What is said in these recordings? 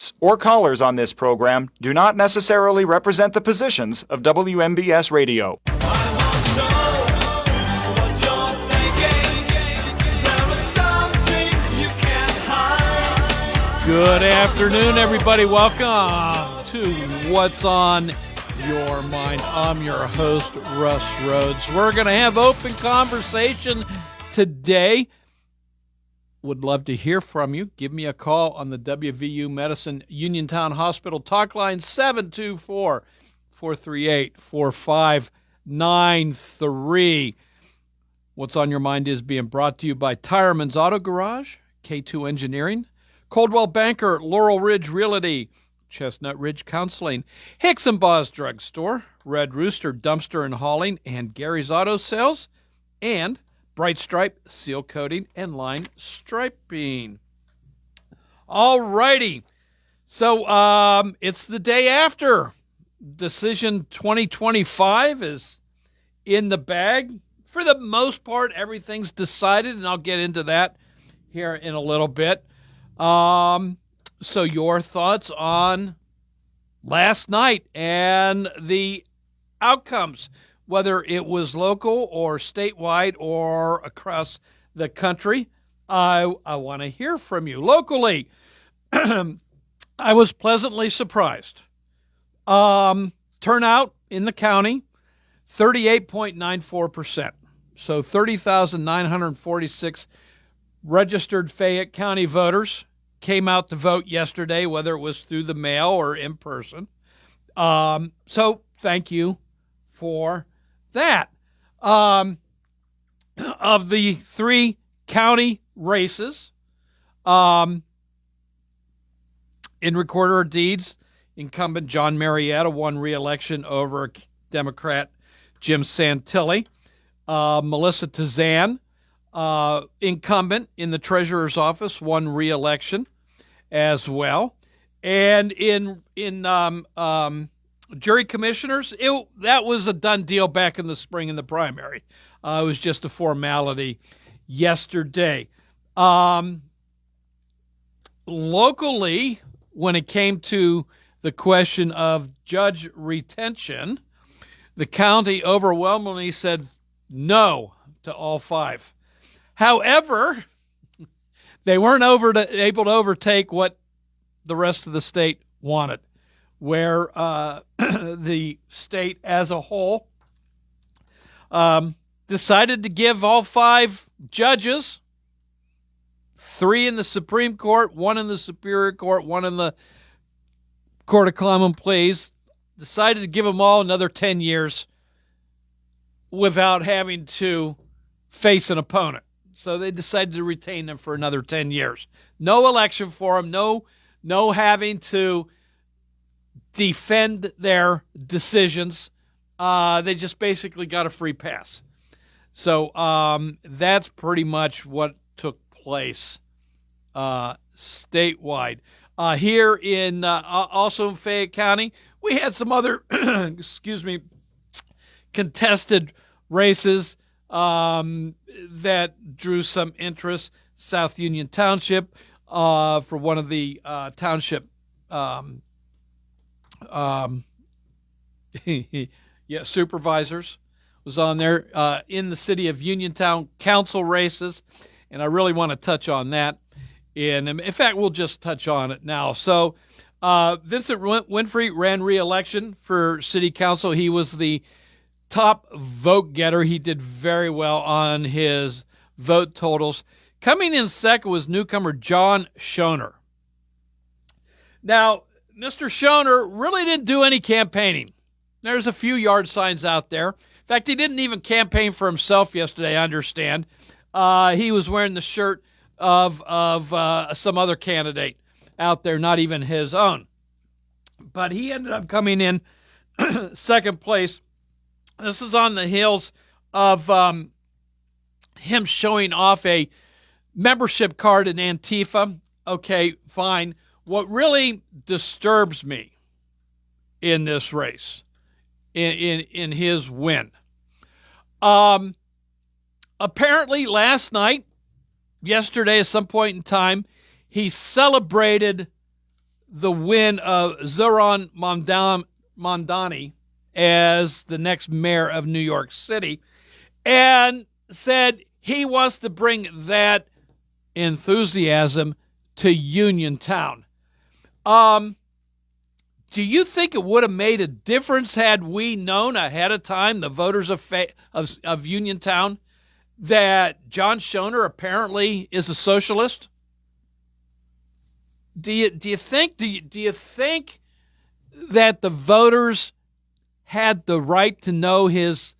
Opinions or callers on this program do not necessarily represent the positions of WMBS Radio. Good afternoon, everybody. Welcome to What's on Your Mind. I'm your host, Russ Rhodes. We're going to have open conversation today. Would love to hear from you. Give me a call on the WVU Medicine Uniontown Hospital talk line, 724-438-4593. What's on Your Mind is being brought to you by Tireman's Auto Garage, K2 Engineering, Coldwell Banker, Laurel Ridge Realty, Chestnut Ridge Counseling, Hicks and Boss Drug Store, Red Rooster Dumpster and Hauling, and Gary's Auto Sales, and Bright Stripe Seal Coating and Line Striping. All righty. So it's the day after. Decision 2025 is in the bag. For the most part, everything's decided, and I'll get into that here in a little bit. So your thoughts on last night and the outcomes, whether it was local or statewide or across the country. I want to hear from you. Locally, I was pleasantly surprised. Turnout in the county, 38.94%. So 30,946 registered Fayette County voters came out to vote yesterday, whether it was through the mail or in person. So thank you for that. Of the three county races, in Recorder of Deeds, incumbent John Marietta won re-election over Democrat Jim Santilli. Melissa Tazan, incumbent in the treasurer's office, won re-election as well. And in jury commissioners, that was a done deal back in the spring in the primary. It was just a formality yesterday. Locally, when it came to the question of judge retention, the county overwhelmingly said no to all five. However, they weren't able to overtake what the rest of the state wanted, where the state as a whole decided to give all five judges, 3 in the Supreme Court, 1 in the Superior Court, 1 in the Court of Common Pleas, decided to give them all another 10 years without having to face an opponent. So they decided to retain them for another 10 years. No election for them, no having to defend their decisions. They just basically got a free pass. So that's pretty much what took place statewide. Here in also in Fayette County, we had some other contested races that drew some interest. South Union Township for one of the township supervisors was on there. In the city of Uniontown council races, and I really want to touch on that. In fact, we'll just touch on it now. So Vincent Winfrey ran re-election for city council. He was the top vote getter. He did very well on his vote totals. Coming in second was newcomer John Schoner. Now, Mr. Schoner really didn't do any campaigning. There's a few yard signs out there. In fact, he didn't even campaign for himself yesterday, I understand. He was wearing the shirt of some other candidate out there, not even his own. But he ended up coming in second place. This is on the heels of him showing off a membership card in Antifa. Okay, fine. What really disturbs me in this race, in his win, apparently last night, yesterday at some point in time, he celebrated the win of Zoran Mondani as the next mayor of New York City, and said he wants to bring that enthusiasm to Uniontown. Do you think it would have made a difference had we known ahead of time, the voters of Uniontown, that John Schoner apparently is a socialist? Do you think that the voters had the right to know his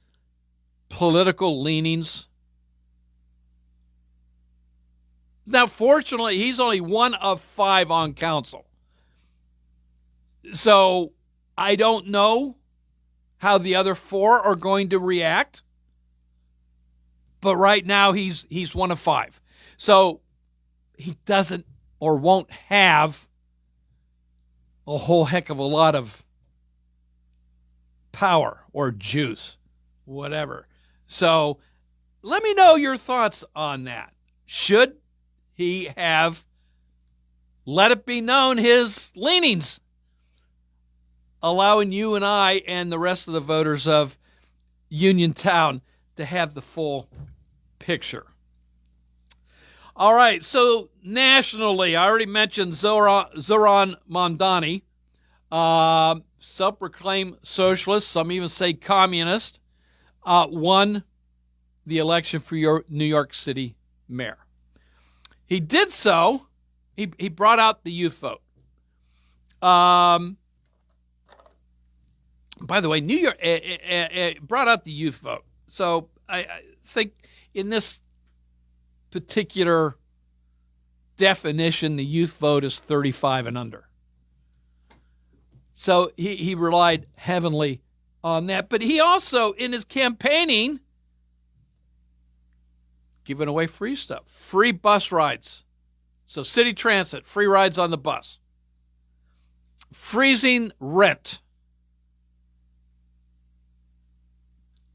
political leanings? Now, fortunately, he's only one of 5 on council. So I don't know how the other 4 are going to react. But right now, he's one of 5. So he doesn't or won't have a whole heck of a lot of power or juice, whatever. So let me know your thoughts on that. Should he have let it be known his leanings, allowing you and I and the rest of the voters of Uniontown to have the full picture? All right, so nationally, I already mentioned Zoran Mondani, self-proclaimed socialist, some even say communist, won the election for your New York City mayor. He did so. He brought out the youth vote. By the way, New York brought out the youth vote. So I think in this particular definition, the youth vote is 35 and under. So he relied heavily on that. But he also, in his campaigning, giving away free stuff, free bus rides. So city transit, free rides on the bus. Freezing rent.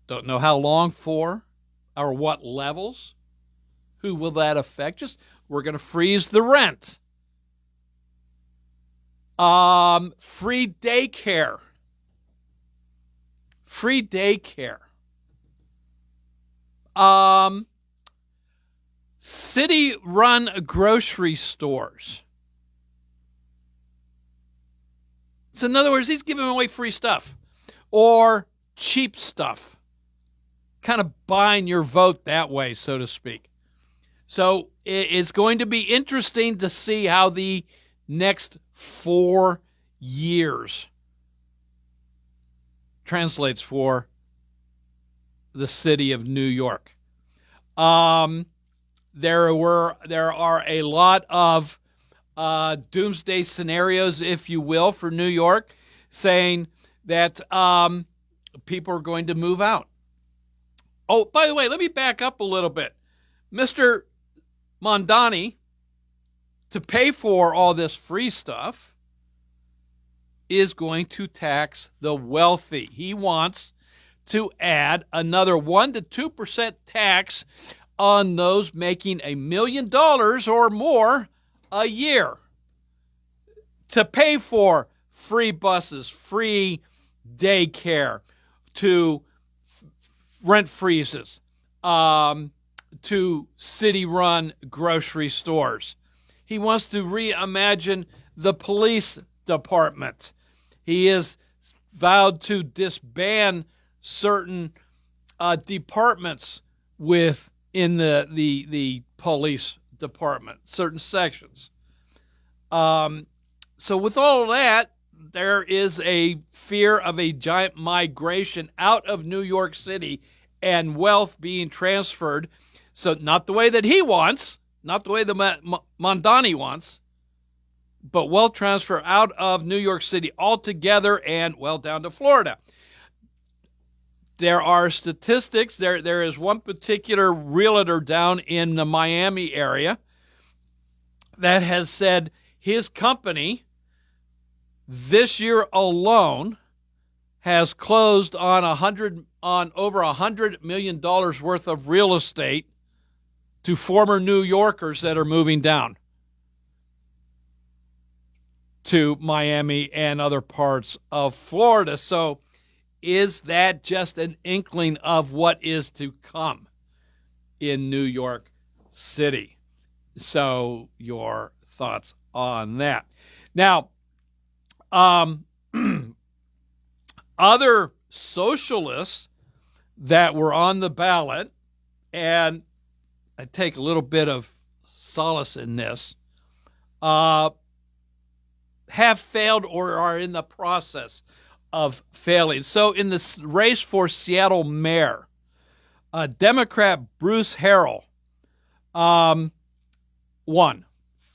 Don't know how long for or what levels. Who will that affect? Just, we're going to freeze the rent. Free daycare. Free daycare. City-run grocery stores. So in other words, he's giving away free stuff or cheap stuff. Kind of buying your vote that way, so to speak. So it's going to be interesting to see how the next 4 years translates for the city of New York. There are a lot of doomsday scenarios, if you will, for New York, saying that people are going to move out. Oh, by the way, let me back up a little bit. Mr. Mondani, to pay for all this free stuff, is going to tax the wealthy. He wants to add another 1 to 2% tax on those making $1 million or more a year to pay for free buses, free daycare, to rent freezes, to city-run grocery stores. He wants to reimagine the police department. He has vowed to disband certain departments within the police department, certain sections. So with all of that, there is a fear of a giant migration out of New York City and wealth being transferred. So not the way that he wants, not the way the Mondani wants, but wealth transfer out of New York City altogether and, well, down to Florida. There are statistics. There is one particular realtor down in the Miami area that has said his company this year alone has closed on over $100 million worth of real estate to former New Yorkers that are moving down. to Miami and other parts of Florida. So is that just an inkling of what is to come in New York City? So your thoughts on that. Now, other socialists that were on the ballot, and I take a little bit of solace in this, have failed or are in the process of failing. So in the race for Seattle mayor, Democrat Bruce Harrell won.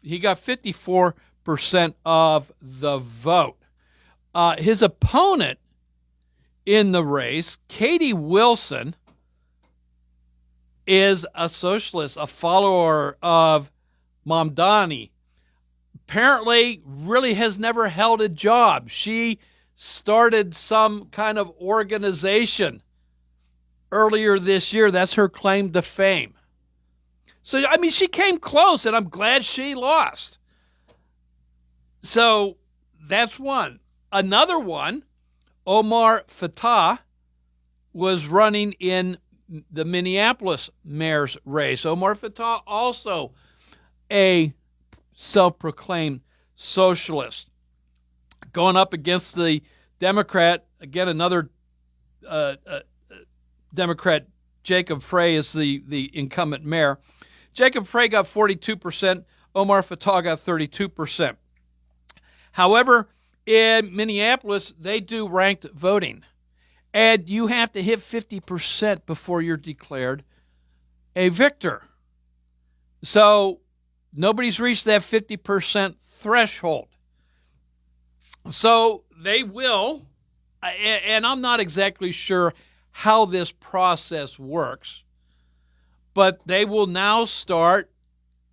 He got 54% of the vote. His opponent in the race, Katie Wilson, is a socialist, a follower of Mamdani. Apparently, really has never held a job. She started some kind of organization earlier this year. That's her claim to fame. So, I mean, she came close, and I'm glad she lost. So that's one. Another one, Omar Fatah, was running in the Minneapolis mayor's race. Omar Fatah, also a self-proclaimed socialist, going up against the Democrat, again, another Democrat, Jacob Frey is the incumbent mayor. Jacob Frey got 42%. Omar Fatah got 32%. However, in Minneapolis, they do ranked voting. And you have to hit 50% before you're declared a victor. So nobody's reached that 50% threshold. So they will, and I'm not exactly sure how this process works, but they will now start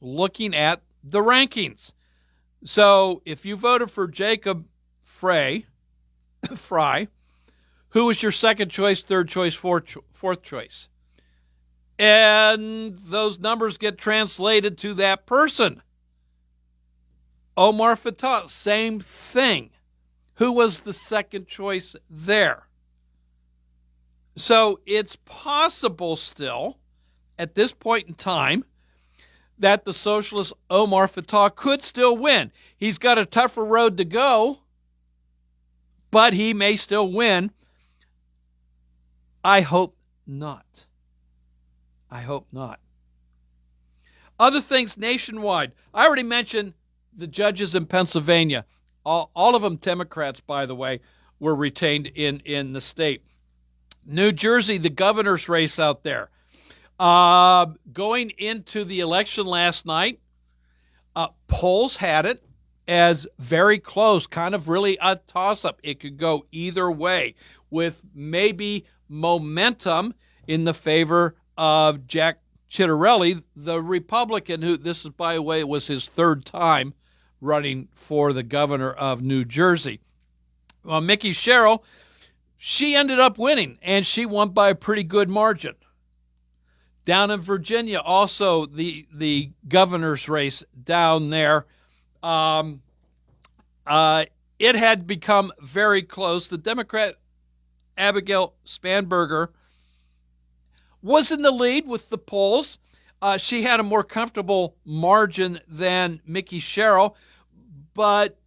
looking at the rankings. So if you voted for Jacob Frey, who was your second choice, third choice, fourth choice? And those numbers get translated to that person. Omar Fatah, same thing. Who was the second choice there? So it's possible still, at this point in time, that the socialist Omar Fatah could still win. He's got a tougher road to go, but he may still win. I hope not. I hope not. Other things nationwide. I already mentioned the judges in Pennsylvania. All of them Democrats, by the way, were retained in the state. New Jersey, the governor's race out there. Going into the election last night, polls had it as very close, kind of really a toss-up. It could go either way, with maybe momentum in the favor of Jack Ciattarelli, the Republican, who, this is, by the way, was his third time running for the governor of New Jersey. Well, Mickey Sherrill, she ended up winning, and she won by a pretty good margin. Down in Virginia, also the governor's race down there, it had become very close. The Democrat Abigail Spanberger was in the lead with the polls. She had a more comfortable margin than Mickey Sherrill, but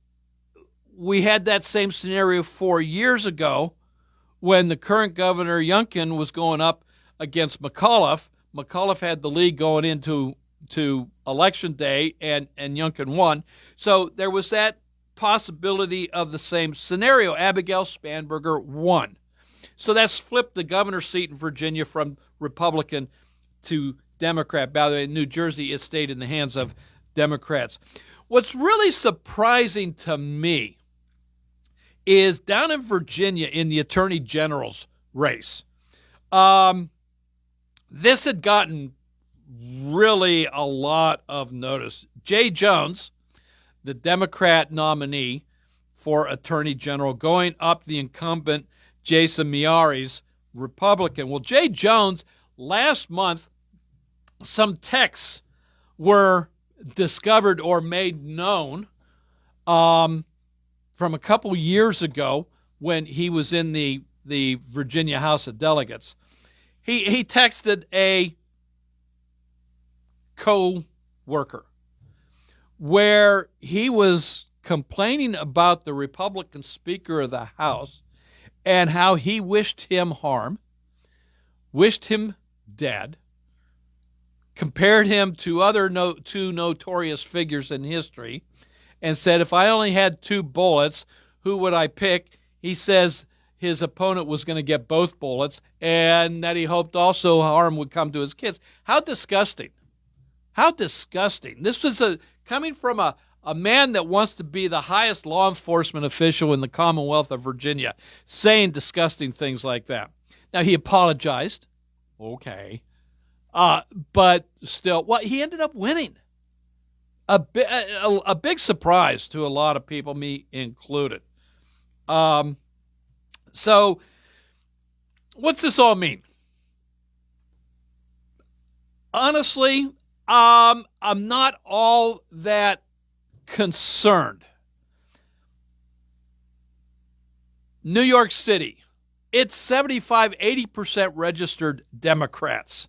we had that same scenario 4 years ago when the current governor, Youngkin, was going up against McAuliffe. McAuliffe had the lead going into Election Day, and Youngkin won. So there was that possibility of the same scenario. Abigail Spanberger won. So that's flipped the governor's seat in Virginia from Republican to Democrat. By the way, New Jersey, it stayed in the hands of Democrats. What's really surprising to me is down in Virginia in the Attorney General's race. This had gotten really a lot of notice. Jay Jones, the Democrat nominee for Attorney General, going up the incumbent Jason Miyares, Republican. Well, Jay Jones, last month, some texts were discovered or made known from a couple years ago when he was in the Virginia House of Delegates. He texted a co-worker where he was complaining about the Republican Speaker of the House and how he wished him harm, wished him dead, compared him to other two notorious figures in history, and said, if I only had 2 bullets, who would I pick? He says his opponent was going to get both bullets, and that he hoped also harm would come to his kids. How disgusting. How disgusting. This was coming from a man that wants to be the highest law enforcement official in the Commonwealth of Virginia, saying disgusting things like that. Now, he apologized. Okay. But still, he ended up winning. A big surprise to a lot of people, me included. So, what's this all mean? Honestly, I'm not all that concerned. New York City, it's 75-80% registered Democrats.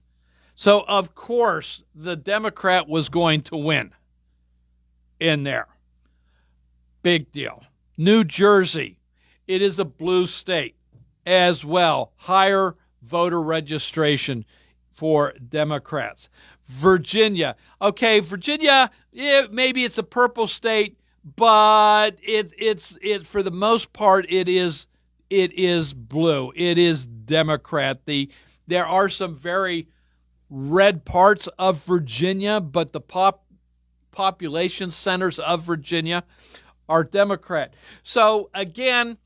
So, of course, the Democrat was going to win in there. Big deal. New Jersey, it is a blue state as well. Higher voter registration for Democrats. Virginia, maybe it's a purple state, but it's for the most part it is blue. It is Democrat. There are some very red parts of Virginia, but the population centers of Virginia are Democrat. So again,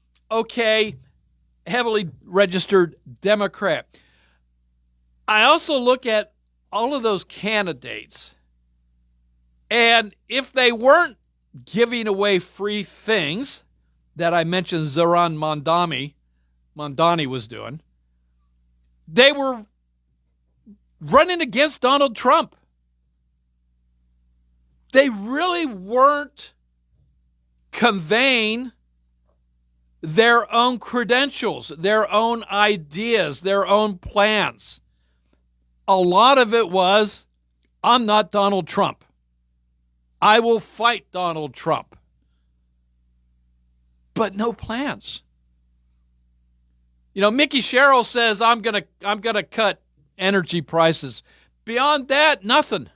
heavily registered Democrat. I also look at all of those candidates, and if they weren't giving away free things that I mentioned Zohran Mamdani was doing, they were running against Donald Trump. They really weren't conveying their own credentials, their own ideas, their own plans. A lot of it was, I'm not Donald Trump. I will fight Donald Trump. But no plans. Mickey Sherrill says, I'm gonna cut energy prices. Beyond that, nothing.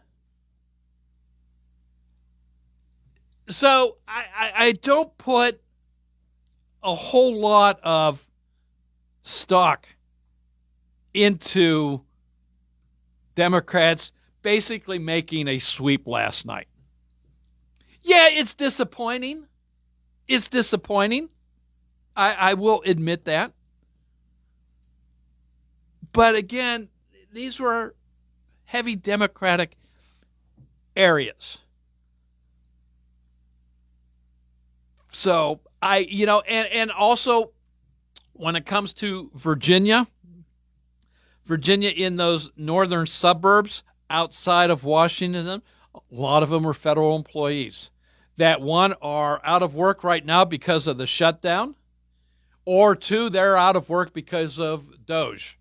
So I don't put a whole lot of stock into Democrats basically making a sweep last night. Yeah, it's disappointing. It's disappointing. I will admit that. But again, these were heavy Democratic areas. So and also when it comes to Virginia in those northern suburbs outside of Washington, a lot of them were federal employees that, one, are out of work right now because of the shutdown, or two, they're out of work because of Doge.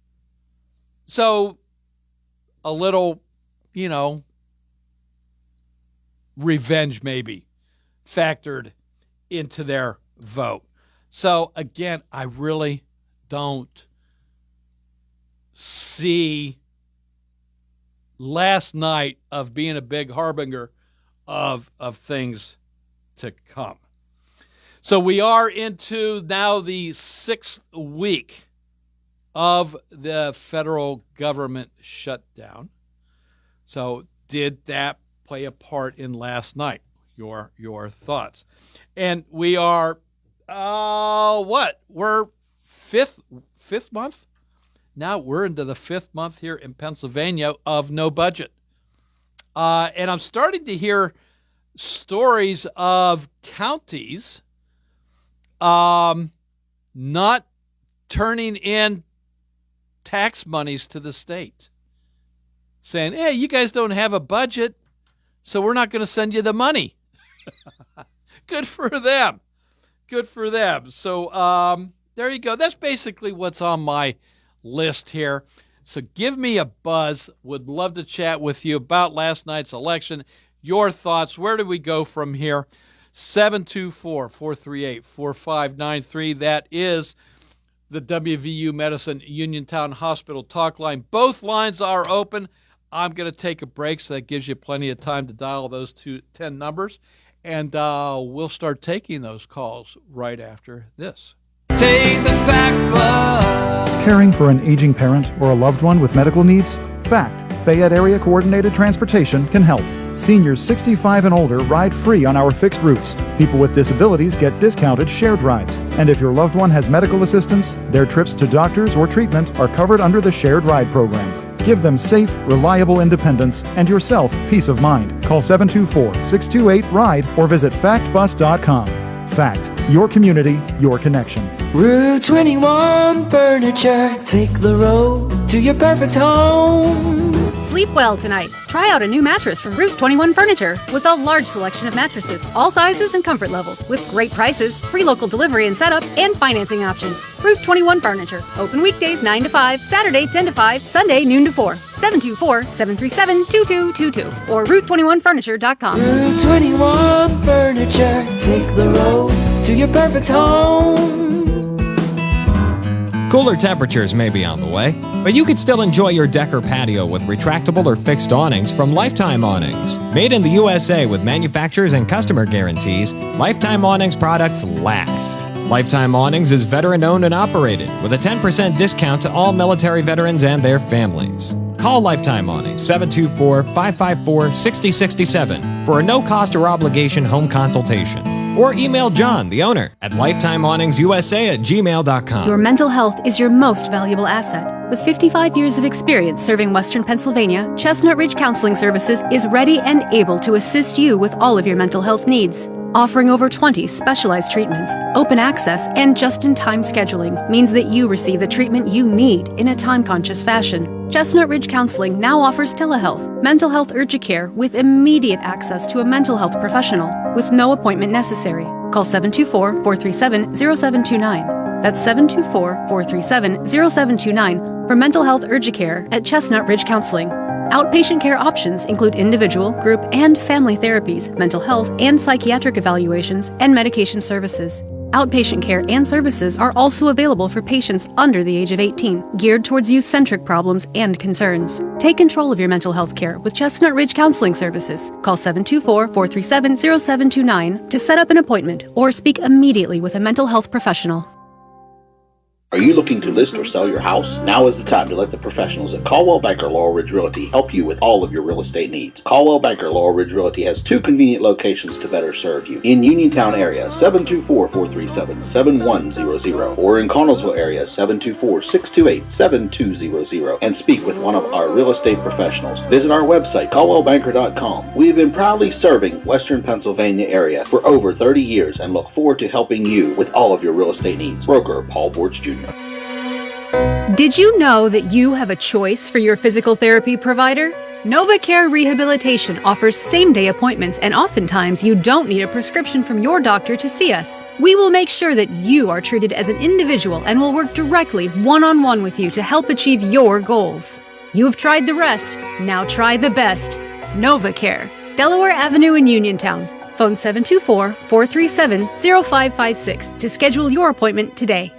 So a little, revenge maybe factored into their vote. So again, I really don't see last night of being a big harbinger of things to come. So we are into now the 6th week of the federal government shutdown. So did that play a part in last night? Your thoughts? And we are we're fifth month now. We're into the 5th month here in Pennsylvania of no budget, and I'm starting to hear stories of counties not turning in tax monies to the state, saying, hey, you guys don't have a budget, so we're not going to send you the money. Good for them. Good for them. So there you go. That's basically what's on my list here. So give me a buzz. Would love to chat with you about last night's election. Your thoughts. Where do we go from here? 724-438-4593. That is the WVU Medicine Uniontown Hospital talk line. Both lines are open. I'm going to take a break, so that gives you plenty of time to dial those 10 numbers. And we'll start taking those calls right after this. Take the fact book. Caring for an aging parent or a loved one with medical needs? FACT, Fayette Area Coordinated Transportation, can help. Seniors 65 and older ride free on our fixed routes. People with disabilities get discounted shared rides. And if your loved one has medical assistance, their trips to doctors or treatment are covered under the shared ride program. Give them safe, reliable independence and yourself peace of mind. Call 724-628-RIDE or visit factbus.com. FACT, your community, your connection. Route 21 Furniture. Take the road to your perfect home. Sleep well tonight. Try out a new mattress from Route 21 Furniture with a large selection of mattresses, all sizes and comfort levels, with great prices, free local delivery and setup, and financing options. Route 21 Furniture. Open weekdays 9 to 5, Saturday 10 to 5, Sunday noon to 4. 724-737-2222 or Route21Furniture.com. Route 21 Furniture. Take the road to your perfect home. Cooler temperatures may be on the way, but you could still enjoy your deck or patio with retractable or fixed awnings from Lifetime Awnings. Made in the USA with manufacturers and customer guarantees, Lifetime Awnings products last. Lifetime Awnings is veteran-owned and operated with a 10% discount to all military veterans and their families. Call Lifetime Awnings 724-554-6067 for a no-cost or obligation home consultation. Or email John, the owner, at lifetimeawningsusa@gmail.com. Your mental health is your most valuable asset. With 55 years of experience serving Western Pennsylvania, Chestnut Ridge Counseling Services is ready and able to assist you with all of your mental health needs. Offering over 20 specialized treatments, open access, and just-in-time scheduling means that you receive the treatment you need in a time-conscious fashion. Chestnut Ridge Counseling now offers telehealth, mental health urgent care with immediate access to a mental health professional with no appointment necessary. Call 724-437-0729. That's 724-437-0729 for mental health urgent care at Chestnut Ridge Counseling. Outpatient care options include individual, group, and family therapies, mental health and psychiatric evaluations, and medication services. Outpatient care and services are also available for patients under the age of 18, geared towards youth-centric problems and concerns. Take control of your mental health care with Chestnut Ridge Counseling Services. Call 724-437-0729 to set up an appointment or speak immediately with a mental health professional. Are you looking to list or sell your house? Now is the time to let the professionals at Caldwell Banker Laurel Ridge Realty help you with all of your real estate needs. Caldwell Banker Laurel Ridge Realty has two convenient locations to better serve you. In Uniontown area, 724-437-7100, or in Connellsville area, 724-628-7200, and speak with one of our real estate professionals. Visit our website, caldwellbanker.com. We have been proudly serving Western Pennsylvania area for over 30 years and look forward to helping you with all of your real estate needs. Broker Paul Borch Jr. Did you know that you have a choice for your physical therapy provider? NovaCare Rehabilitation offers same-day appointments, and oftentimes you don't need a prescription from your doctor to see us. We will make sure that you are treated as an individual and will work directly one-on-one with you to help achieve your goals. You've tried the rest, now try the best. NovaCare, Delaware Avenue in Uniontown. Phone 724-437-0556 to schedule your appointment today.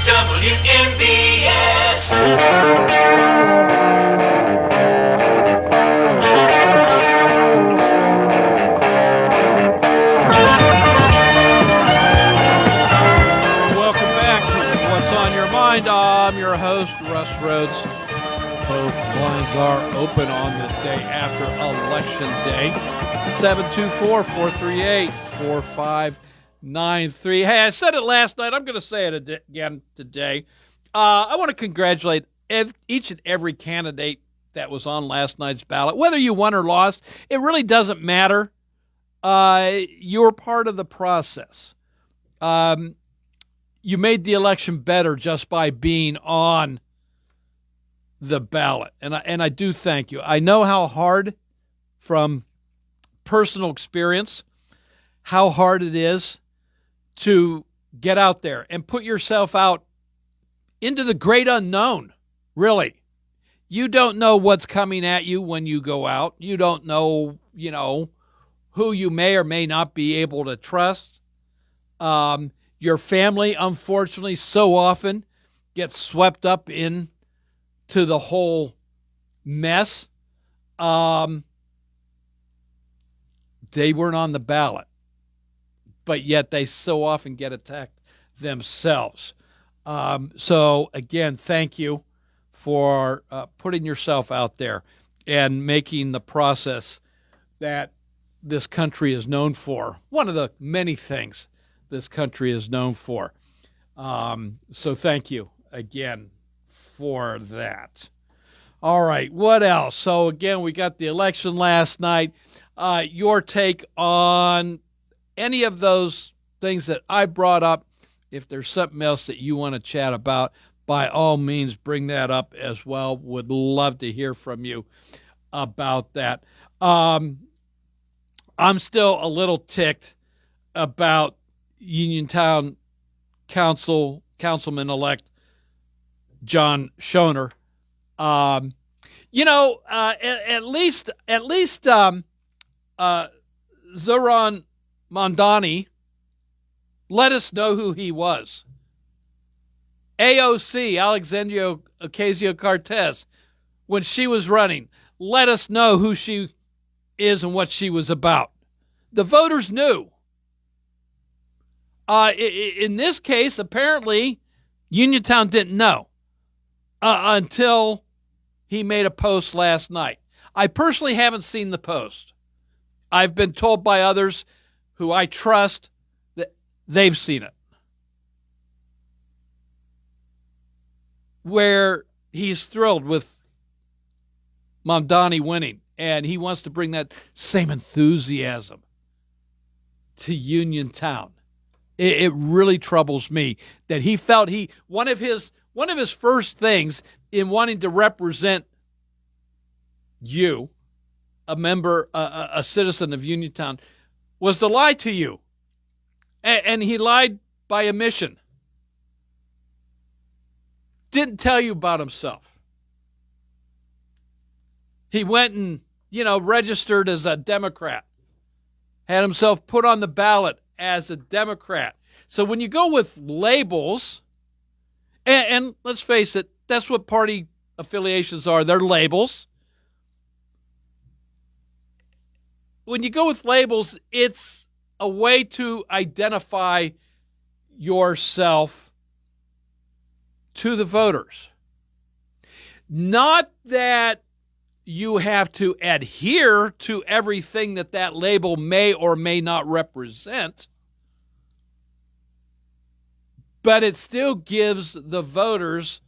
WMBS. Welcome back to What's on Your Mind. I'm your host, Russ Rhodes. Both lines are open on this day after Election Day. 724-438-4593. Hey, I said it last night. I'm going to say it again today. I want to congratulate each and every candidate that was on last night's ballot. Whether you won or lost, it really doesn't matter. You're part of the process. You made the election better just by being on the ballot. And I do thank you. I know how hard, from personal experience, how hard it is to get out there and put yourself out into the great unknown, really. You don't know what's coming at you when you go out. You don't know, who you may or may not be able to trust. Your family, unfortunately, so often gets swept up into the whole mess. They weren't on the ballot, but yet they so often get attacked themselves. So, again, thank you for putting yourself out there and making the process that this country is known for, one of the many things this country is known for. So thank you again for that. All right, what else? So again, we got the election last night. Your take on any of those things that I brought up. If there's something else that you want to chat about, by all means, bring that up as well. Would love to hear from you about that. I'm still a little ticked about Uniontown Councilman-elect John Schoner. At least Zoran Mondani let us know who he was. AOC, Alexandria Ocasio-Cortez, when she was running, let us know who she is and what she was about. The voters knew. In this case, apparently, Uniontown didn't know until he made a post last night. I personally haven't seen the post. I've been told by others who I trust that they've seen it, where he's thrilled with Mamdani winning, and he wants to bring that same enthusiasm to Uniontown. It really troubles me that he felt one of his first things in wanting to represent you, a member, a citizen of Uniontown, was to lie to you, and he lied by omission. Didn't tell you about himself. He went and, registered as a Democrat, had himself put on the ballot as a Democrat. So when you go with labels, and let's face it, that's what party affiliations are. They're labels. When you go with labels, it's a way to identify yourself to the voters. Not that you have to adhere to everything that label may or may not represent, but it still gives the voters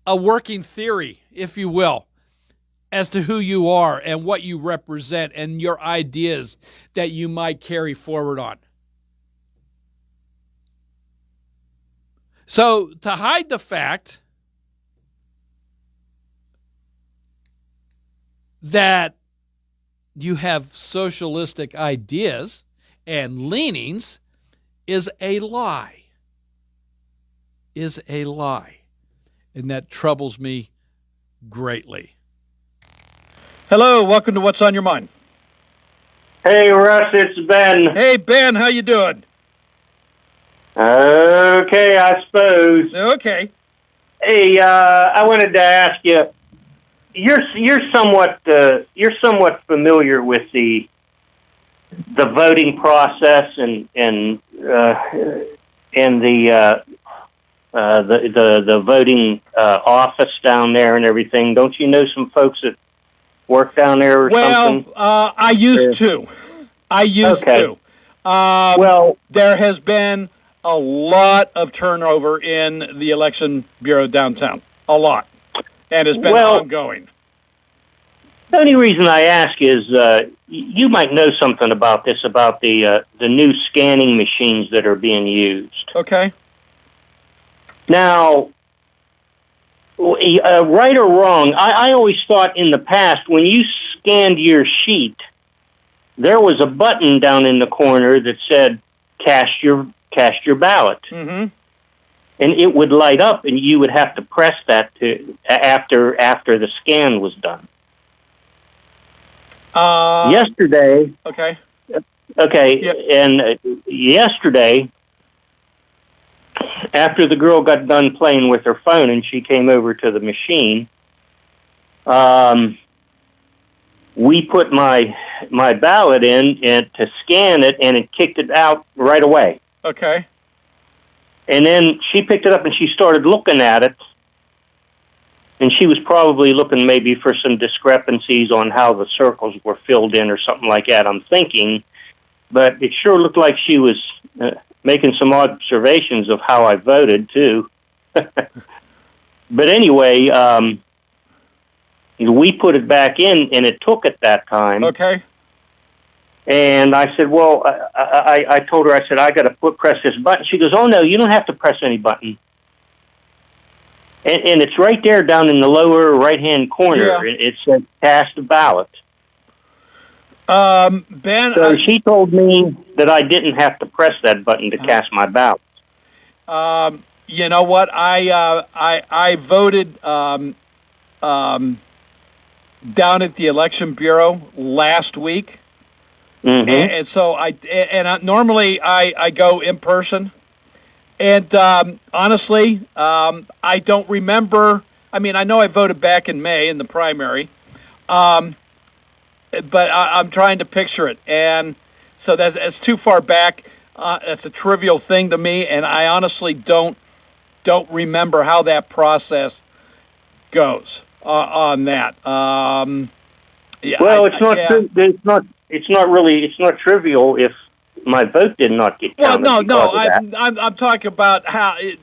a working theory, if you will, as to who you are and what you represent and your ideas that you might carry forward on. So to hide the fact that you have socialistic ideas and leanings is a lie. And that troubles me greatly. Hello, welcome to What's on Your Mind. Hey, Russ, it's Ben. Hey, Ben, how you doing? Okay, I suppose. Okay. Hey, I wanted to ask you. You're somewhat familiar with the voting process and the voting office down there and everything. Don't you know some folks that work down there or something? Well, I used to. There has been a lot of turnover in the election bureau downtown. A lot. And it's been ongoing. The only reason I ask is you might know something about this, about the new scanning machines that are being used. Okay. Now, right or wrong, I always thought in the past when you scanned your sheet, there was a button down in the corner that said cast your ballot. Mm-hmm. And it would light up, and you would have to press that after the scan was done. Yesterday. Okay. Okay, Yep. and yesterday, after the girl got done playing with her phone and she came over to the machine, we put my ballot in and to scan it, and it kicked it out right away. Okay. And then she picked it up and she started looking at it. And she was probably looking maybe for some discrepancies on how the circles were filled in or something like that, I'm thinking. But it sure looked like she was making some observations of how I voted, too. But anyway, we put it back in, and it took it that time. Okay. And I said, well, I told her, I said, I got to press this button. She goes, oh, no, you don't have to press any button. And it's right there down in the lower right-hand corner. Yeah. It says cast a ballot. Ben, So she told me that I didn't have to press that button to cast my ballot. you know what? I voted down at the Election Bureau last week. Mm-hmm. And so normally I go in person, and honestly, I don't remember. I mean, I know I voted back in May in the primary, but I'm trying to picture it, and so that's too far back. That's a trivial thing to me, and I honestly don't remember how that process goes on that. Yeah, well, it's not. Yeah. It's not trivial if my vote did not get counted. Well, no. because of that. I'm talking about how it,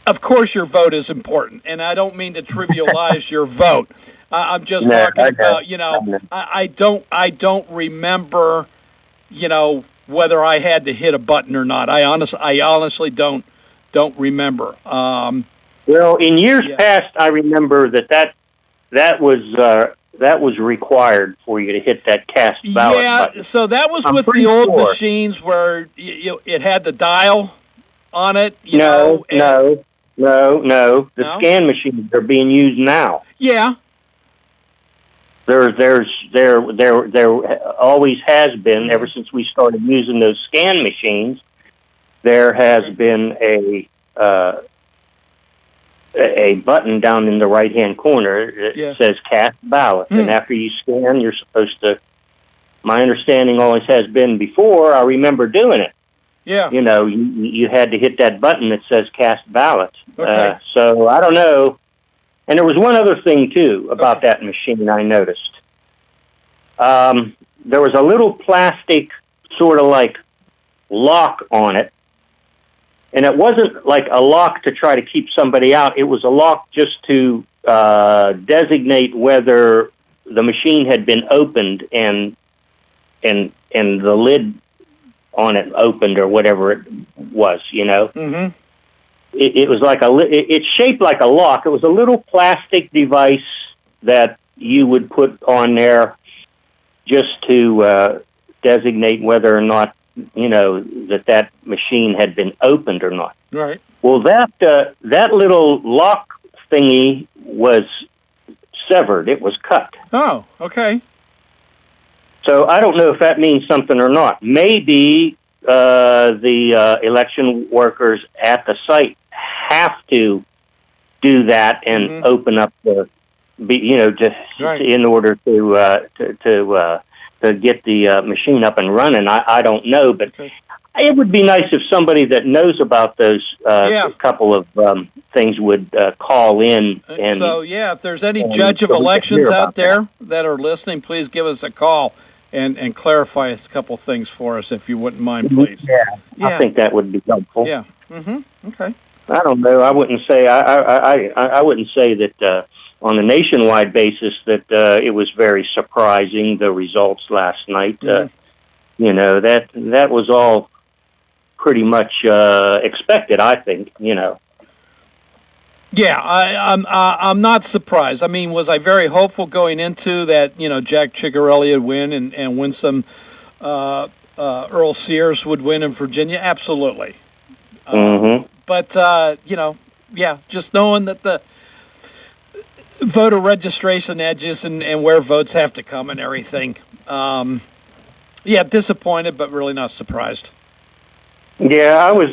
Of course, your vote is important, and I don't mean to trivialize your vote. I'm just talking about I don't remember whether I had to hit a button or not. I honestly don't remember. Well, in years past, I remember that was required for you to hit that cast ballot button. So that was I'm with pretty the old sure. machines where it had the dial on it. No. The No? scan machines are being used now. Yeah. There always has been, ever since we started using those scan machines, there has been a button down in the right-hand corner that says cast ballot. And after you scan, you're supposed to, my understanding always has been before, I remember doing it. Yeah. You had to hit that button that says cast ballot. Okay. So I don't know. And there was one other thing, too, about that machine I noticed. There was a little plastic sort of like lock on it. And it wasn't like a lock to try to keep somebody out. It was a lock just to designate whether the machine had been opened and the lid on it opened or whatever it was, Mm-hmm. It was like it's shaped like a lock. It was a little plastic device that you would put on there just to designate whether or not, that machine had been opened or not. Right. Well, that little lock thingy was severed. It was cut. Oh, okay. So I don't know if that means something or not. Maybe the election workers at the site have to do that and open up in order to get the machine up and running. I don't know, but it would be nice if somebody that knows about those couple of things would call in. And so, if there's any judge of elections out there that are listening, please give us a call and clarify a couple things for us, if you wouldn't mind, please. Yeah. I think that would be helpful. Yeah. Mm-hmm. Okay. I don't know. I wouldn't say I wouldn't say that on a nationwide basis that it was very surprising, the results last night. That was all pretty much expected, I think. Yeah, I'm not surprised. I mean, was I very hopeful going into that? Jack Cigarelli would win and win some. Earl Sears would win in Virginia. Absolutely. But just knowing that the voter registration edges and where votes have to come and everything. Disappointed, but really not surprised. Yeah, I was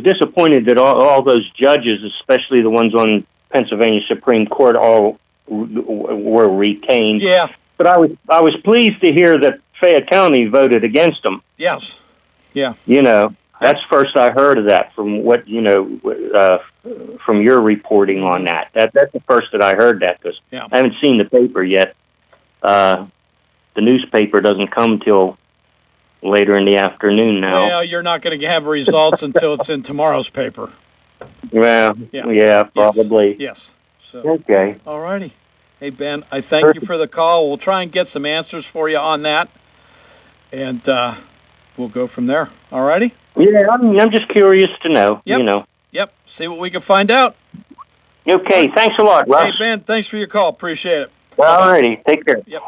disappointed that all those judges, especially the ones on Pennsylvania Supreme Court, all were retained. Yeah. But I was pleased to hear that Fayette County voted against them. Yes. Yeah. That's first I heard of that from what from your reporting on that. That's the first that I heard that, because I haven't seen the paper yet. The newspaper doesn't come till later in the afternoon now. Well, you're not going to have results until it's in tomorrow's paper. Well, yeah, probably. Yes. So, okay. All righty. Hey, Ben, I thank you for the call. We'll try and get some answers for you on that, and we'll go from there. All righty? Yeah, I'm just curious to know, Yep, see what we can find out. Okay, thanks a lot, Russ. Hey, Ben, thanks for your call. Appreciate it. All righty, take care. Yep.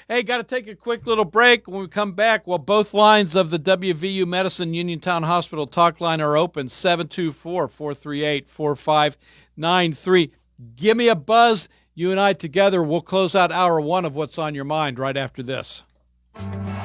Hey, got to take a quick little break. When we come back, both lines of the WVU Medicine Uniontown Hospital talk line are open, 724-438-4593. Give me a buzz. You and I together, we'll close out hour one of What's on Your Mind right after this.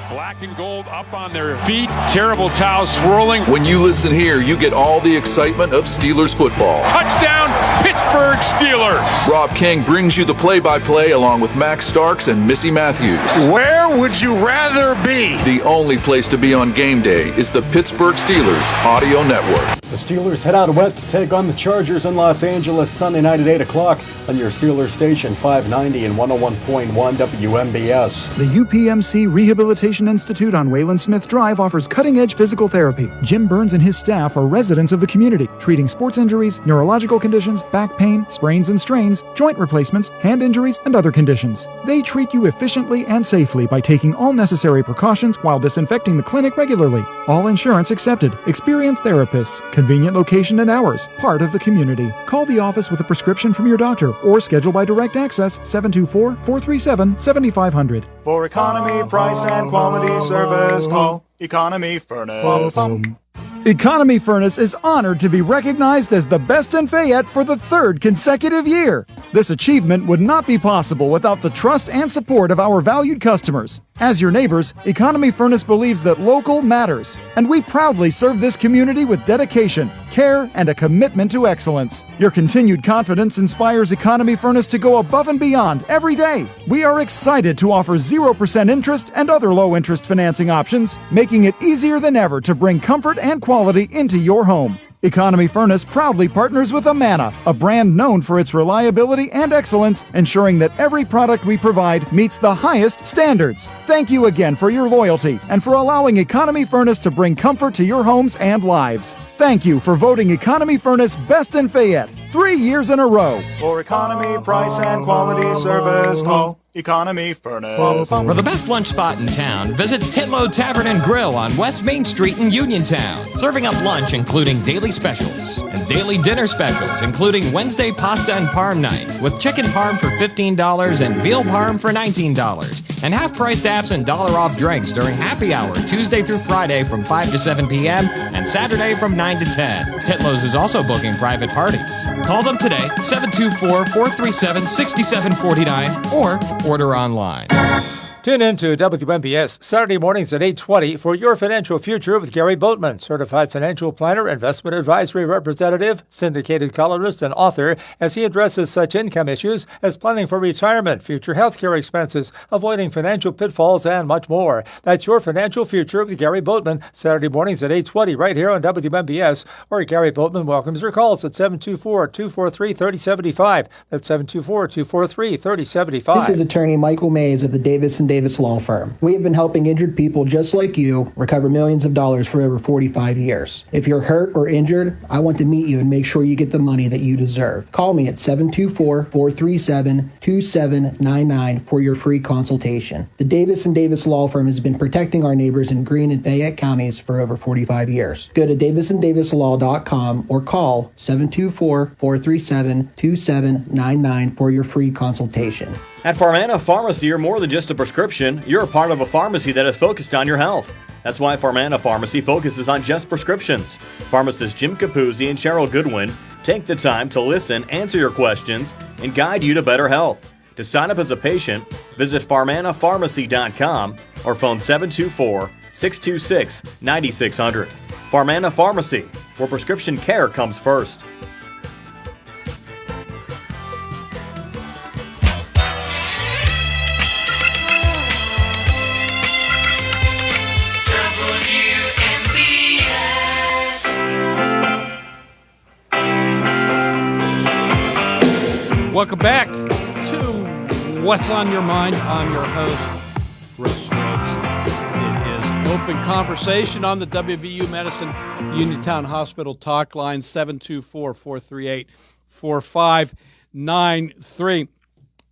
Black and gold up on their feet. Terrible towel swirling. When you listen here, you get all the excitement of Steelers football. Touchdown, Pittsburgh Steelers. Rob King brings you the play-by-play along with Max Starks and Missy Matthews. Where would you rather be? The only place to be on game day is the Pittsburgh Steelers Audio Network. The Steelers head out west to take on the Chargers in Los Angeles Sunday night at 8 o'clock on your Steelers station 590 and 101.1 WMBS. The UPMC Rehabilitation Institute on Wayland Smith Drive offers cutting-edge physical therapy. Jim Burns and his staff are residents of the community, treating sports injuries, neurological conditions, back pain, sprains and strains, joint replacements, hand injuries, and other conditions. They treat you efficiently and safely by taking all necessary precautions while disinfecting the clinic regularly. All insurance accepted. Experienced therapists. Convenient location and hours. Part of the community. Call the office with a prescription from your doctor or schedule by direct access 724-437-7500. For economy, price, and quality service, call Economy Furnace. Economy Furnace is honored to be recognized as the best in Fayette for the third consecutive year. This achievement would not be possible without the trust and support of our valued customers. As your neighbors, Economy Furnace believes that local matters, and we proudly serve this community with dedication, care, and a commitment to excellence. Your continued confidence inspires Economy Furnace to go above and beyond every day. We are excited to offer 0% interest and other low-interest financing options, making it easier than ever to bring comfort and quality into your home. Economy Furnace proudly partners with Amana, a brand known for its reliability and excellence, ensuring that every product we provide meets the highest standards. Thank you again for your loyalty and for allowing Economy Furnace to bring comfort to your homes and lives. Thank you for voting Economy Furnace Best in Fayette 3 years in a row. For economy, price, and quality service, call Economy Furnace. For the best lunch spot in town, visit Titlow Tavern and Grill on West Main Street in Uniontown. Serving up lunch including daily specials and daily dinner specials, including Wednesday pasta and parm nights with chicken parm for $15 and veal parm for $19. And half-priced apps and $1 off drinks during happy hour Tuesday through Friday from 5 to 7 p.m. and Saturday from 9 to 10. Titlows is also booking private parties. Call them today, 724-437-6749, or order online. Tune in to WMBS Saturday mornings at 8:20 for Your Financial Future with Gary Boatman, certified financial planner, investment advisory representative, syndicated columnist, and author, as he addresses such income issues as planning for retirement, future health care expenses, avoiding financial pitfalls, and much more. That's Your Financial Future with Gary Boatman, Saturday mornings at 8:20 right here on WMBS, or Gary Boatman welcomes your calls at 724-243-3075. That's 724-243-3075. This is attorney Michael Mays of the Davis & Davis Law Firm. We have been helping injured people just like you recover millions of dollars for over 45 years. If you're hurt or injured, I want to meet you and make sure you get the money that you deserve. Call me at 724-437-2799 for your free consultation. The Davis & Davis Law Firm has been protecting our neighbors in Greene and Fayette counties for over 45 years. Go to davisanddavislaw.com or call 724-437-2799 for your free consultation. At Farmana Pharmacy, you're more than just a prescription. You're a part of a pharmacy that is focused on your health. That's why Farmana Pharmacy focuses on just prescriptions. Pharmacists Jim Capuzzi and Cheryl Goodwin take the time to listen, answer your questions, and guide you to better health. To sign up as a patient, visit farmanapharmacy.com or phone 724-626-9600. Farmana Pharmacy, where prescription care comes first. Welcome back to What's on Your Mind. I'm your host, Chris Stokes. It is open conversation on the WVU Medicine Uniontown Hospital talk line, 724-438-4593.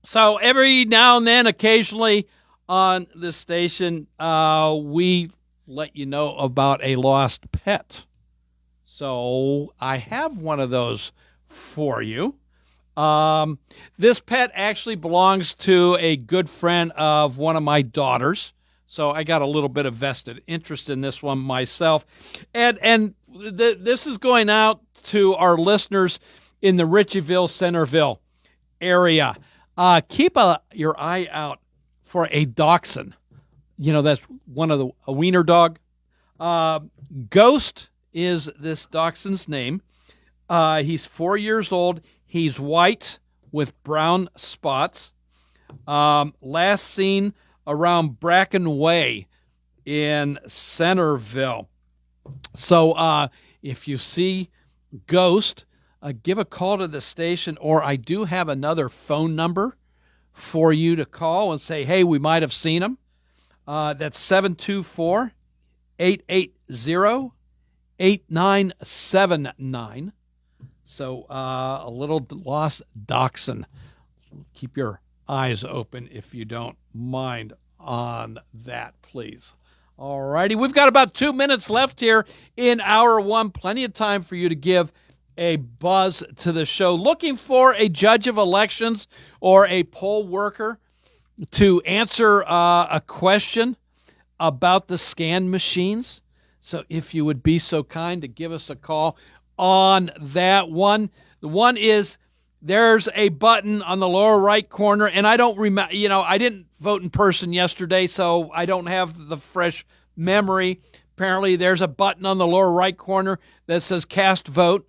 So every now and then, occasionally on this station, we let you know about a lost pet. So I have one of those for you. This pet actually belongs to a good friend of one of my daughters. So I got a little bit of vested interest in this one myself. And this is going out to our listeners in the Ritchieville, Centerville area. Keep your eye out for a dachshund. You know, that's one of a wiener dog. Ghost is this dachshund's name. He's 4 years old. He's white with brown spots. Last seen around Bracken Way in Centerville. So if you see Ghost, give a call to the station, or I do have another phone number for you to call and say, hey, we might have seen him. That's 724-880-8979. So a little lost dachshund. Keep your eyes open if you don't mind on that, please. All righty. We've got about 2 minutes left here in hour one. Plenty of time for you to give a buzz to the show. Looking for a judge of elections or a poll worker to answer a question about the scan machines. So if you would be so kind to give us a call on that one. The one is, there's a button on the lower right corner, and I don't remember, I didn't vote in person yesterday, so I don't have the fresh memory. Apparently there's a button on the lower right corner that says cast vote.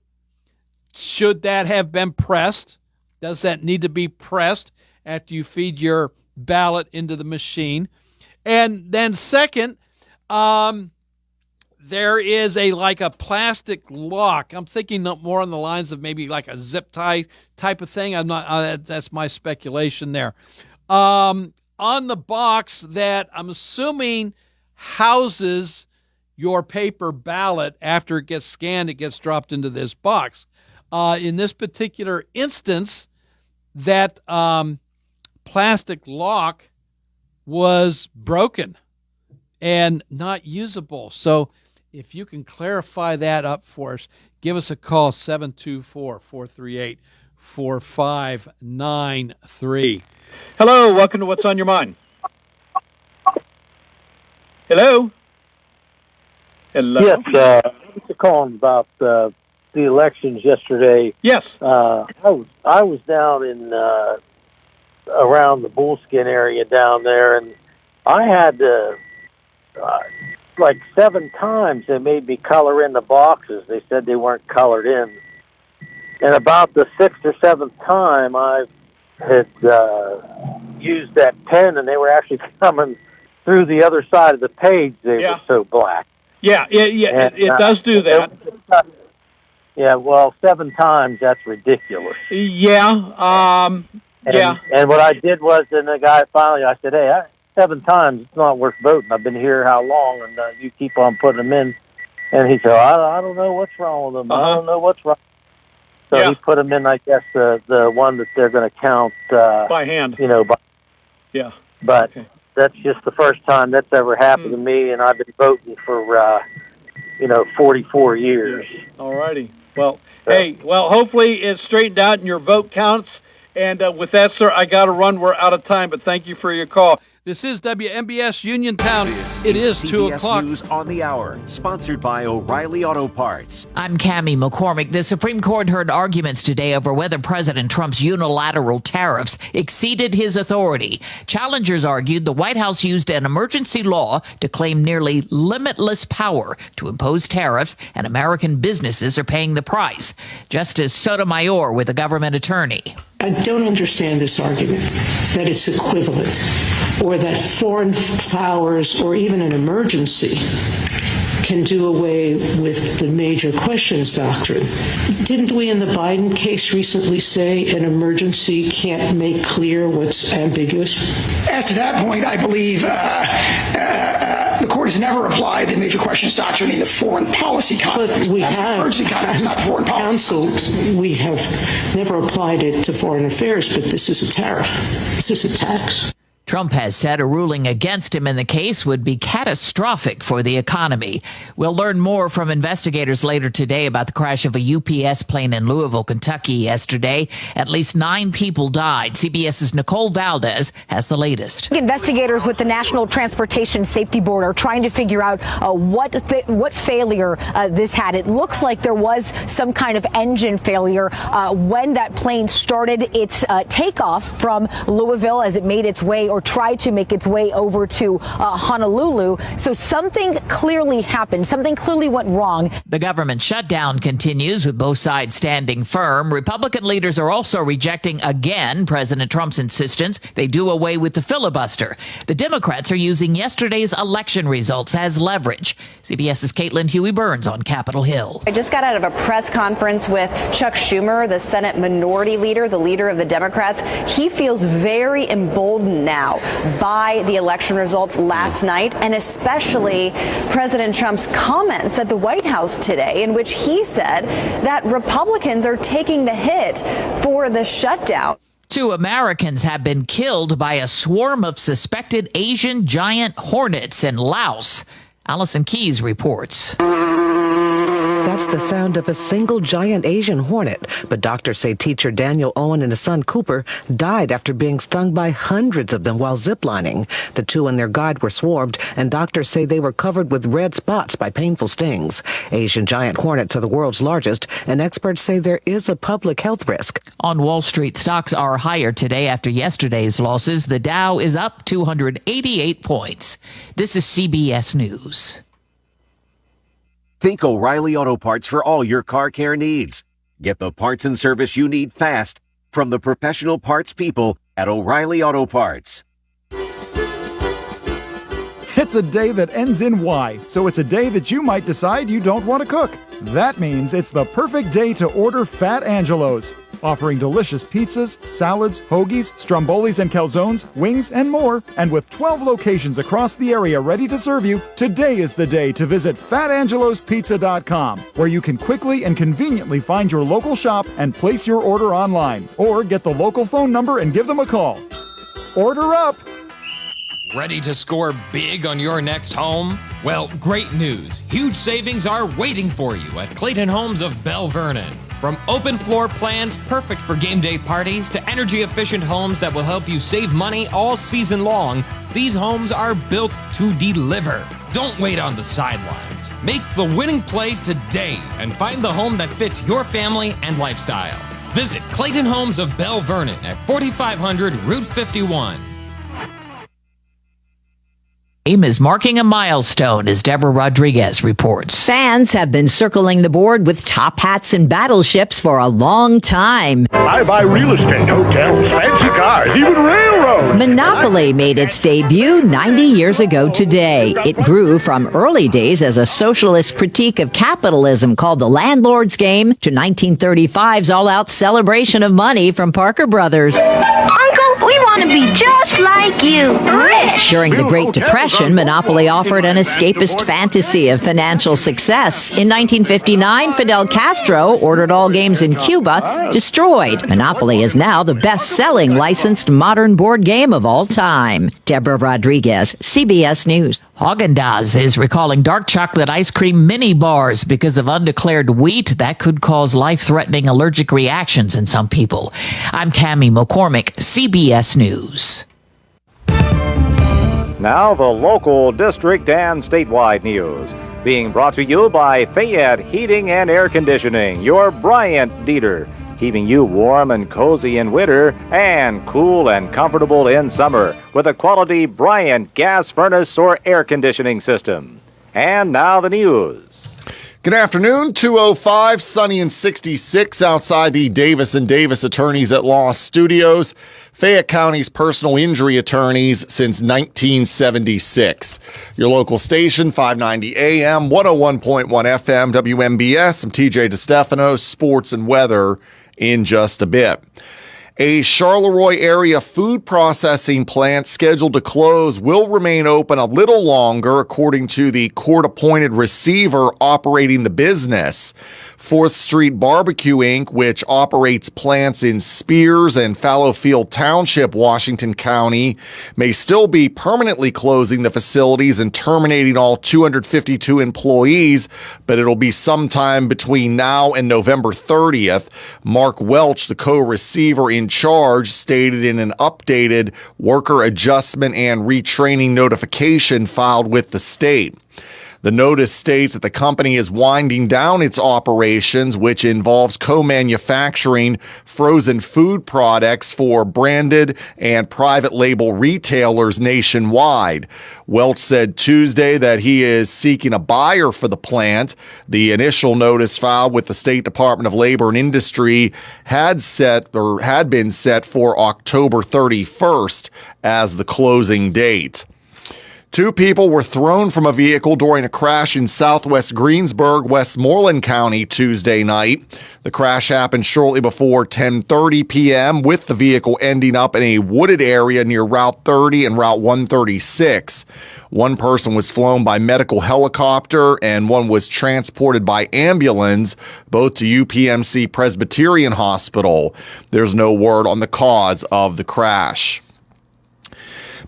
Should that have been pressed? Does that need to be pressed after you feed your ballot into the machine? And then second, there is a plastic lock. I'm thinking more on the lines of maybe like a zip tie type of thing. I'm not. That's my speculation there. On the box that I'm assuming houses your paper ballot, after it gets scanned, it gets dropped into this box. In this particular instance, that plastic lock was broken and not usable. So if you can clarify that up for us, give us a call, 724-438-4593. Hello, welcome to What's on Your Mind. Hello? Hello? Yes, I was calling about the elections yesterday. Yes. I was down in around the Bullskin area down there, and I had to... like 7 times they made me color in the boxes. They said they weren't colored in. And about the 6th or 7th time, I had used that pen, and they were actually coming through the other side of the page. They were so black. Yeah, it does do that. Yeah, well, 7 times, that's ridiculous. Yeah, And what I did was, then the guy finally, I said, hey, 7 times. It's not worth voting. I've been here how long, and you keep on putting them in. And he said, I don't know what's wrong with them. I don't know what's wrong. So he put them in, I guess, the one that they're going to count by hand. Yeah. But that's just the first time that's ever happened to me, and I've been voting for 44 years. All righty. Well, hopefully it's straightened out and your vote counts. And with that, sir, I got to run. We're out of time, but thank you for your call. This is WMBS Uniontown. It is 2 o'clock. News on the Hour, sponsored by O'Reilly Auto Parts. I'm Cammie McCormick. The Supreme Court heard arguments today over whether President Trump's unilateral tariffs exceeded his authority. Challengers argued the White House used an emergency law to claim nearly limitless power to impose tariffs, and American businesses are paying the price. Justice Sotomayor with a government attorney. I don't understand this argument that it's equivalent, or that foreign powers or even an emergency can do away with the major questions doctrine. Didn't we in the Biden case recently say an emergency can't make clear what's ambiguous? As to that point, I believe the court has never applied the major questions doctrine in the foreign policy context. But we have, emergency context, not foreign policy context. We have never applied it to foreign affairs, but this is a tariff. This is a tax. Trump has said a ruling against him in the case would be catastrophic for the economy. We'll learn more from investigators later today about the crash of a UPS plane in Louisville, Kentucky yesterday. At least 9 people died. CBS's Nicole Valdez has the latest. Investigators with the National Transportation Safety Board are trying to figure out what failure this had. It looks like there was some kind of engine failure when that plane started its takeoff from Louisville as it made its way or tried to make its way over to Honolulu. So something clearly happened. Something clearly went wrong. The government shutdown continues with both sides standing firm. Republican leaders are also rejecting again President Trump's insistence they do away with the filibuster. The Democrats are using yesterday's election results as leverage. CBS's Caitlin Huey Burns on Capitol Hill. I just got out of a press conference with Chuck Schumer, the Senate Minority Leader, the leader of the Democrats. He feels very emboldened now by the election results last night, and especially President Trump's comments at the White House today, in which he said that Republicans are taking the hit for the shutdown. 2 Americans have been killed by a swarm of suspected Asian giant hornets in Laos. Allison Keyes reports. That's the sound of a single giant Asian hornet, but doctors say teacher Daniel Owen and his son Cooper died after being stung by hundreds of them while ziplining. The 2 and their guide were swarmed, and doctors say they were covered with red spots by painful stings. Asian giant hornets are the world's largest, and experts say there is a public health risk. On Wall Street, stocks are higher today after yesterday's losses. The Dow is up 288 points. This is CBS News. Think O'Reilly Auto Parts for all your car care needs. Get the parts and service you need fast from the professional parts people at O'Reilly Auto Parts. It's a day that ends in Y, so it's a day that you might decide you don't want to cook. That means it's the perfect day to order Fat Angelo's. Offering delicious pizzas, salads, hoagies, strombolis and calzones, wings, and more. And with 12 locations across the area ready to serve you, today is the day to visit FatAngelosPizza.com, where you can quickly and conveniently find your local shop and place your order online. Or get the local phone number and give them a call. Order up! Ready to score big on your next home? Well, great news. Huge savings are waiting for you at Clayton Homes of Bell Vernon. From open floor plans perfect for game day parties to energy-efficient homes that will help you save money all season long, these homes are built to deliver. Don't wait on the sidelines. Make the winning play today and find the home that fits your family and lifestyle. Visit Clayton Homes of Bell Vernon at 4500 Route 51. Is marking a milestone, as Deborah Rodriguez reports. Fans have been circling the board with top hats and battleships for a long time. I buy real estate, hotels, fancy cars, even railroads. Monopoly made its debut 90 years ago today. It grew from early days as a socialist critique of capitalism called The Landlord's Game to 1935's all-out celebration of money from Parker Brothers. Uncle, We want to be just like you, rich. During the Great Depression, Monopoly offered an escapist fantasy of financial success. In 1959, Fidel Castro ordered all games in Cuba destroyed. Monopoly is now the best-selling licensed modern board game of all time. Deborah Rodriguez, CBS News. Haagen-Dazs is recalling dark chocolate ice cream mini bars because of undeclared wheat that could cause life-threatening allergic reactions in some people. I'm Cammie McCormick, CBS News. Now the local, district, and statewide news. Being brought to you by Fayette Heating and Air Conditioning, your Bryant Dieter. Keeping you warm and cozy in winter and cool and comfortable in summer with a quality Bryant gas furnace or air conditioning system. And now the news. Good afternoon, 2:05, sunny and 66 outside the Davis & Davis Attorneys at Law Studios, Fayette County's personal injury attorneys since 1976. Your local station, 590 AM, 101.1 FM, WMBS. I'm TJ DeStefano, sports and weather in just a bit. A Charleroi area food processing plant scheduled to close will remain open a little longer, according to the court-appointed receiver operating the business. 4th Street Barbecue, Inc., which operates plants in Spears and Fallowfield Township, Washington County, may still be permanently closing the facilities and terminating all 252 employees, but it'll be sometime between now and November 30th. Mark Welch, the co-receiver in charge, stated in an updated worker adjustment and retraining notification filed with the state. The notice states that the company is winding down its operations, which involves co-manufacturing frozen food products for branded and private label retailers nationwide. Welch said Tuesday that he is seeking a buyer for the plant. The initial notice filed with the State Department of Labor and Industry had been set for October 31st as the closing date. 2 people were thrown from a vehicle during a crash in southwest Greensburg, Westmoreland County Tuesday night. The crash happened shortly before 10:30 p.m., with the vehicle ending up in a wooded area near Route 30 and Route 136. One person was flown by medical helicopter and one was transported by ambulance, both to UPMC Presbyterian Hospital. There's no word on the cause of the crash.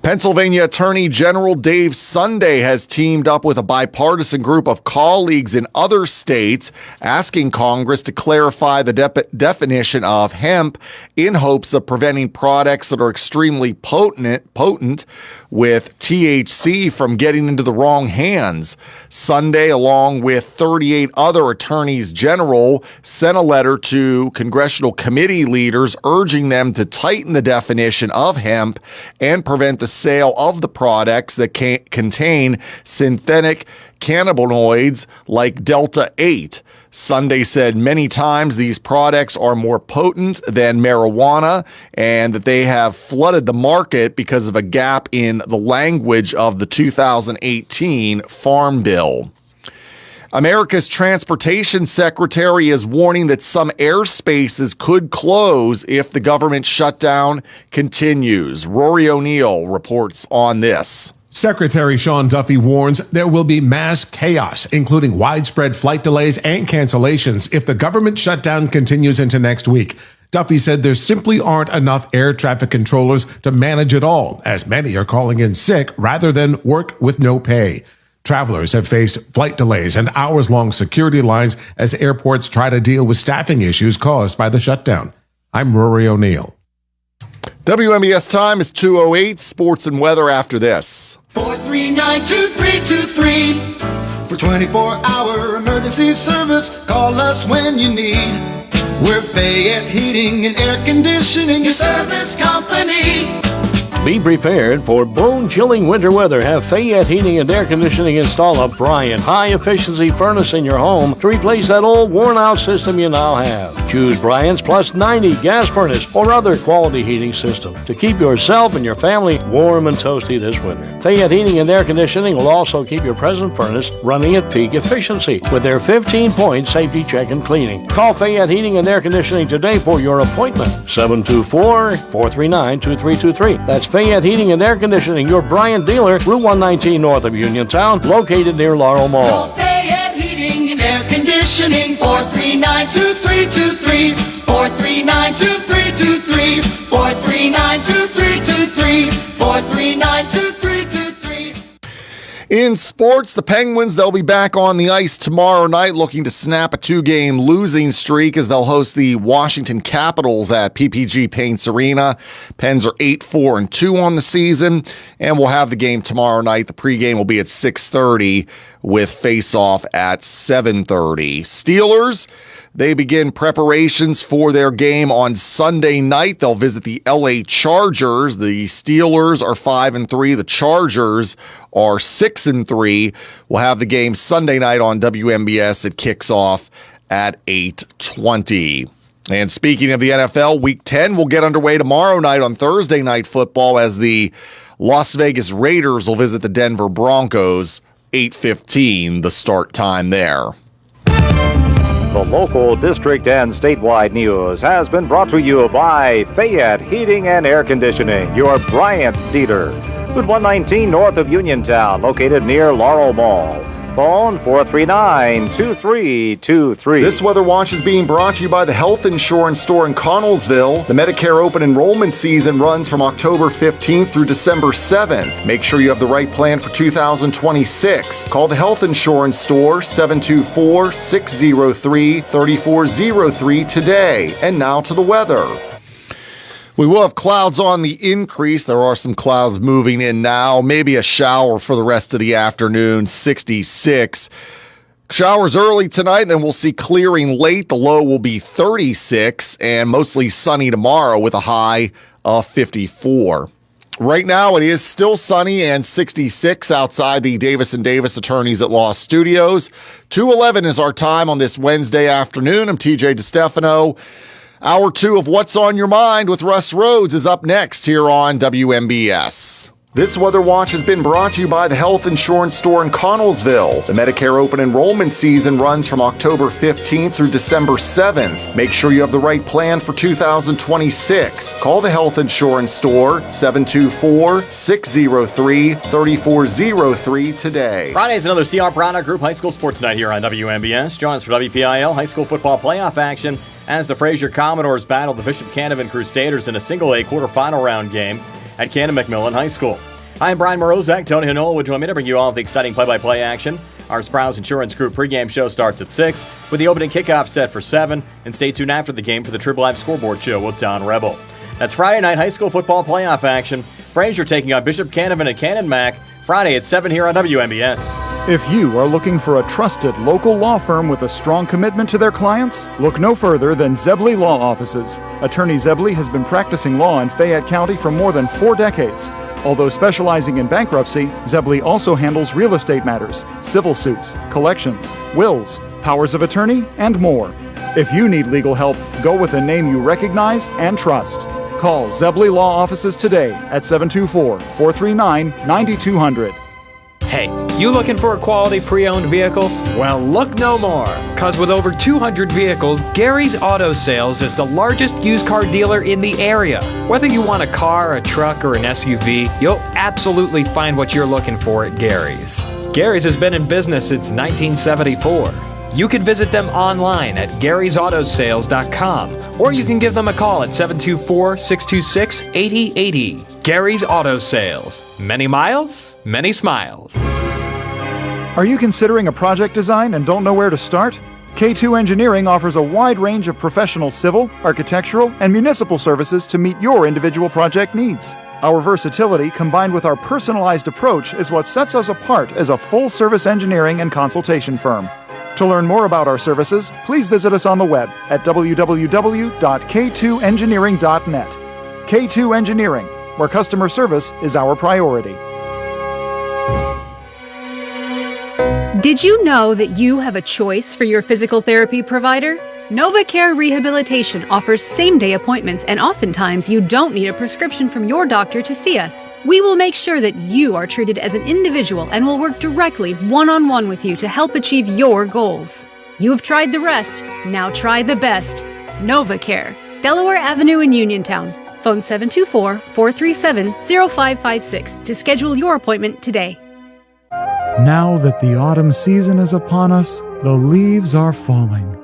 Pennsylvania Attorney General Dave Sunday has teamed up with a bipartisan group of colleagues in other states, asking Congress to clarify the definition of hemp in hopes of preventing products that are extremely potent with THC from getting into the wrong hands. Sunday, along with 38 other attorneys general, sent a letter to congressional committee leaders urging them to tighten the definition of hemp and prevent the sale of the products that contain synthetic cannabinoids like Delta 8. Sunday said many times these products are more potent than marijuana and that they have flooded the market because of a gap in the language of the 2018 Farm Bill. America's Transportation Secretary is warning that some airspaces could close if the government shutdown continues. Rory O'Neill reports on this. Secretary Sean Duffy warns there will be mass chaos, including widespread flight delays and cancellations if the government shutdown continues into next week. Duffy said there simply aren't enough air traffic controllers to manage it all, as many are calling in sick rather than work with no pay. Travelers have faced flight delays and hours-long security lines as airports try to deal with staffing issues caused by the shutdown. I'm Rory O'Neill. WMBS time is 2:08. Sports and weather after this. 439-2323. For 24-hour emergency service, call us when you need. We're Fayette Heating and Air Conditioning, your service company. Be prepared for bone-chilling winter weather. Have Fayette Heating and Air Conditioning install a Bryant high-efficiency furnace in your home to replace that old worn-out system you now have. Choose Bryant's Plus 90 gas furnace or other quality heating system to keep yourself and your family warm and toasty this winter. Fayette Heating and Air Conditioning will also keep your present furnace running at peak efficiency with their 15-point safety check and cleaning. Call Fayette Heating and Air Conditioning today for your appointment. 724-439-2323. That's Fayette Heating and Air Conditioning, your Bryant dealer, Route 119 north of Uniontown, located near Laurel Mall. Fayette Heating and Air Conditioning, 439-2323, 439-2323, 439-2323, 439-2323. In sports, the Penguins, they'll be back on the ice tomorrow night looking to snap a 2-game losing streak as they'll host the Washington Capitals at PPG Paints Arena. Pens are 8-4-2 on the season, and we'll have the game tomorrow night. The pregame will be at 6:30 with face-off at 7:30. Steelers, they begin preparations for their game on Sunday night. They'll visit the LA Chargers. The Steelers are 5-3. The Chargers are 6-3. We'll have the game Sunday night on WMBS. It kicks off at 8:20. And speaking of the NFL, Week 10 will get underway tomorrow night on Thursday Night Football as the Las Vegas Raiders will visit the Denver Broncos. 8:15, the start time there. The local, district, and statewide news has been brought to you by Fayette Heating and Air Conditioning, your Bryant dealer. Route 119 north of Uniontown, located near Laurel Mall. Phone 439-2323. This Weather Watch is being brought to you by the Health Insurance Store in Connellsville. The Medicare open enrollment season runs from October 15th through December 7th. Make sure you have the right plan for 2026. Call the Health Insurance Store 724-603-3403 today. And now to the weather. We will have clouds on the increase. There are some clouds moving in now. Maybe a shower for the rest of the afternoon, 66. Showers early tonight, then we'll see clearing late. The low will be 36 and mostly sunny tomorrow with a high of 54. Right now, it is still sunny and 66 outside the Davis & Davis Attorneys at Law Studios. 2:11 is our time on this Wednesday afternoon. I'm TJ DeStefano. Hour 2 of What's on Your Mind with Russ Rhodes is up next here on WMBS. This Weather Watch has been brought to you by the Health Insurance Store in Connellsville. The Medicare open enrollment season runs from October 15th through December 7th. Make sure you have the right plan for 2026. Call the Health Insurance Store 724-603-3403 today. Friday is another C.R. Braddock Group High School Sports Night here on WMBS. Join us for WPIL High School Football Playoff action as the Fraser Commodores battle the Bishop Canevin Crusaders in a single-A quarterfinal round game at Cannon McMillan High School. I'm Brian Morozak. Tony Hanola will join me to bring you all of the exciting play-by-play action. Our Sprouse Insurance Group pregame show starts at 6 with the opening kickoff set for 7. And stay tuned after the game for the Trib Live scoreboard show with Don Rebel. That's Friday night high school football playoff action. Fraser taking on Bishop Canevin and Cannon Mac Friday at 7 here on WMBS. If you are looking for a trusted local law firm with a strong commitment to their clients, look no further than Zebley Law Offices. Attorney Zebley has been practicing law in Fayette County for more than 4 decades. Although specializing in bankruptcy, Zebley also handles real estate matters, civil suits, collections, wills, powers of attorney, and more. If you need legal help, go with a name you recognize and trust. Call Zebley Law Offices today at 724-439-9200. Hey, you looking for a quality pre-owned vehicle? Well, look no more, because with over 200 vehicles, Gary's Auto Sales is the largest used car dealer in the area. Whether you want a car, a truck, or an SUV, you'll absolutely find what you're looking for at Gary's. Gary's has been in business since 1974. You can visit them online at Gary'sAutoSales.com, or you can give them a call at 724-626-8080. Gary's Auto Sales. Many miles, many smiles. Are you considering a project design and don't know where to start? K2 Engineering offers a wide range of professional civil, architectural, and municipal services to meet your individual project needs. Our versatility combined with our personalized approach is what sets us apart as a full-service engineering and consultation firm. To learn more about our services, please visit us on the web at www.k2engineering.net. K2 Engineering, where customer service is our priority. Did you know that you have a choice for your physical therapy provider? NovaCare Rehabilitation offers same-day appointments, and oftentimes you don't need a prescription from your doctor to see us. We will make sure that you are treated as an individual and will work directly one-on-one with you to help achieve your goals. You have tried the rest, now try the best. NovaCare, Delaware Avenue in Uniontown. Phone 724-437-0556 to schedule your appointment today. Now that the autumn season is upon us, the leaves are falling.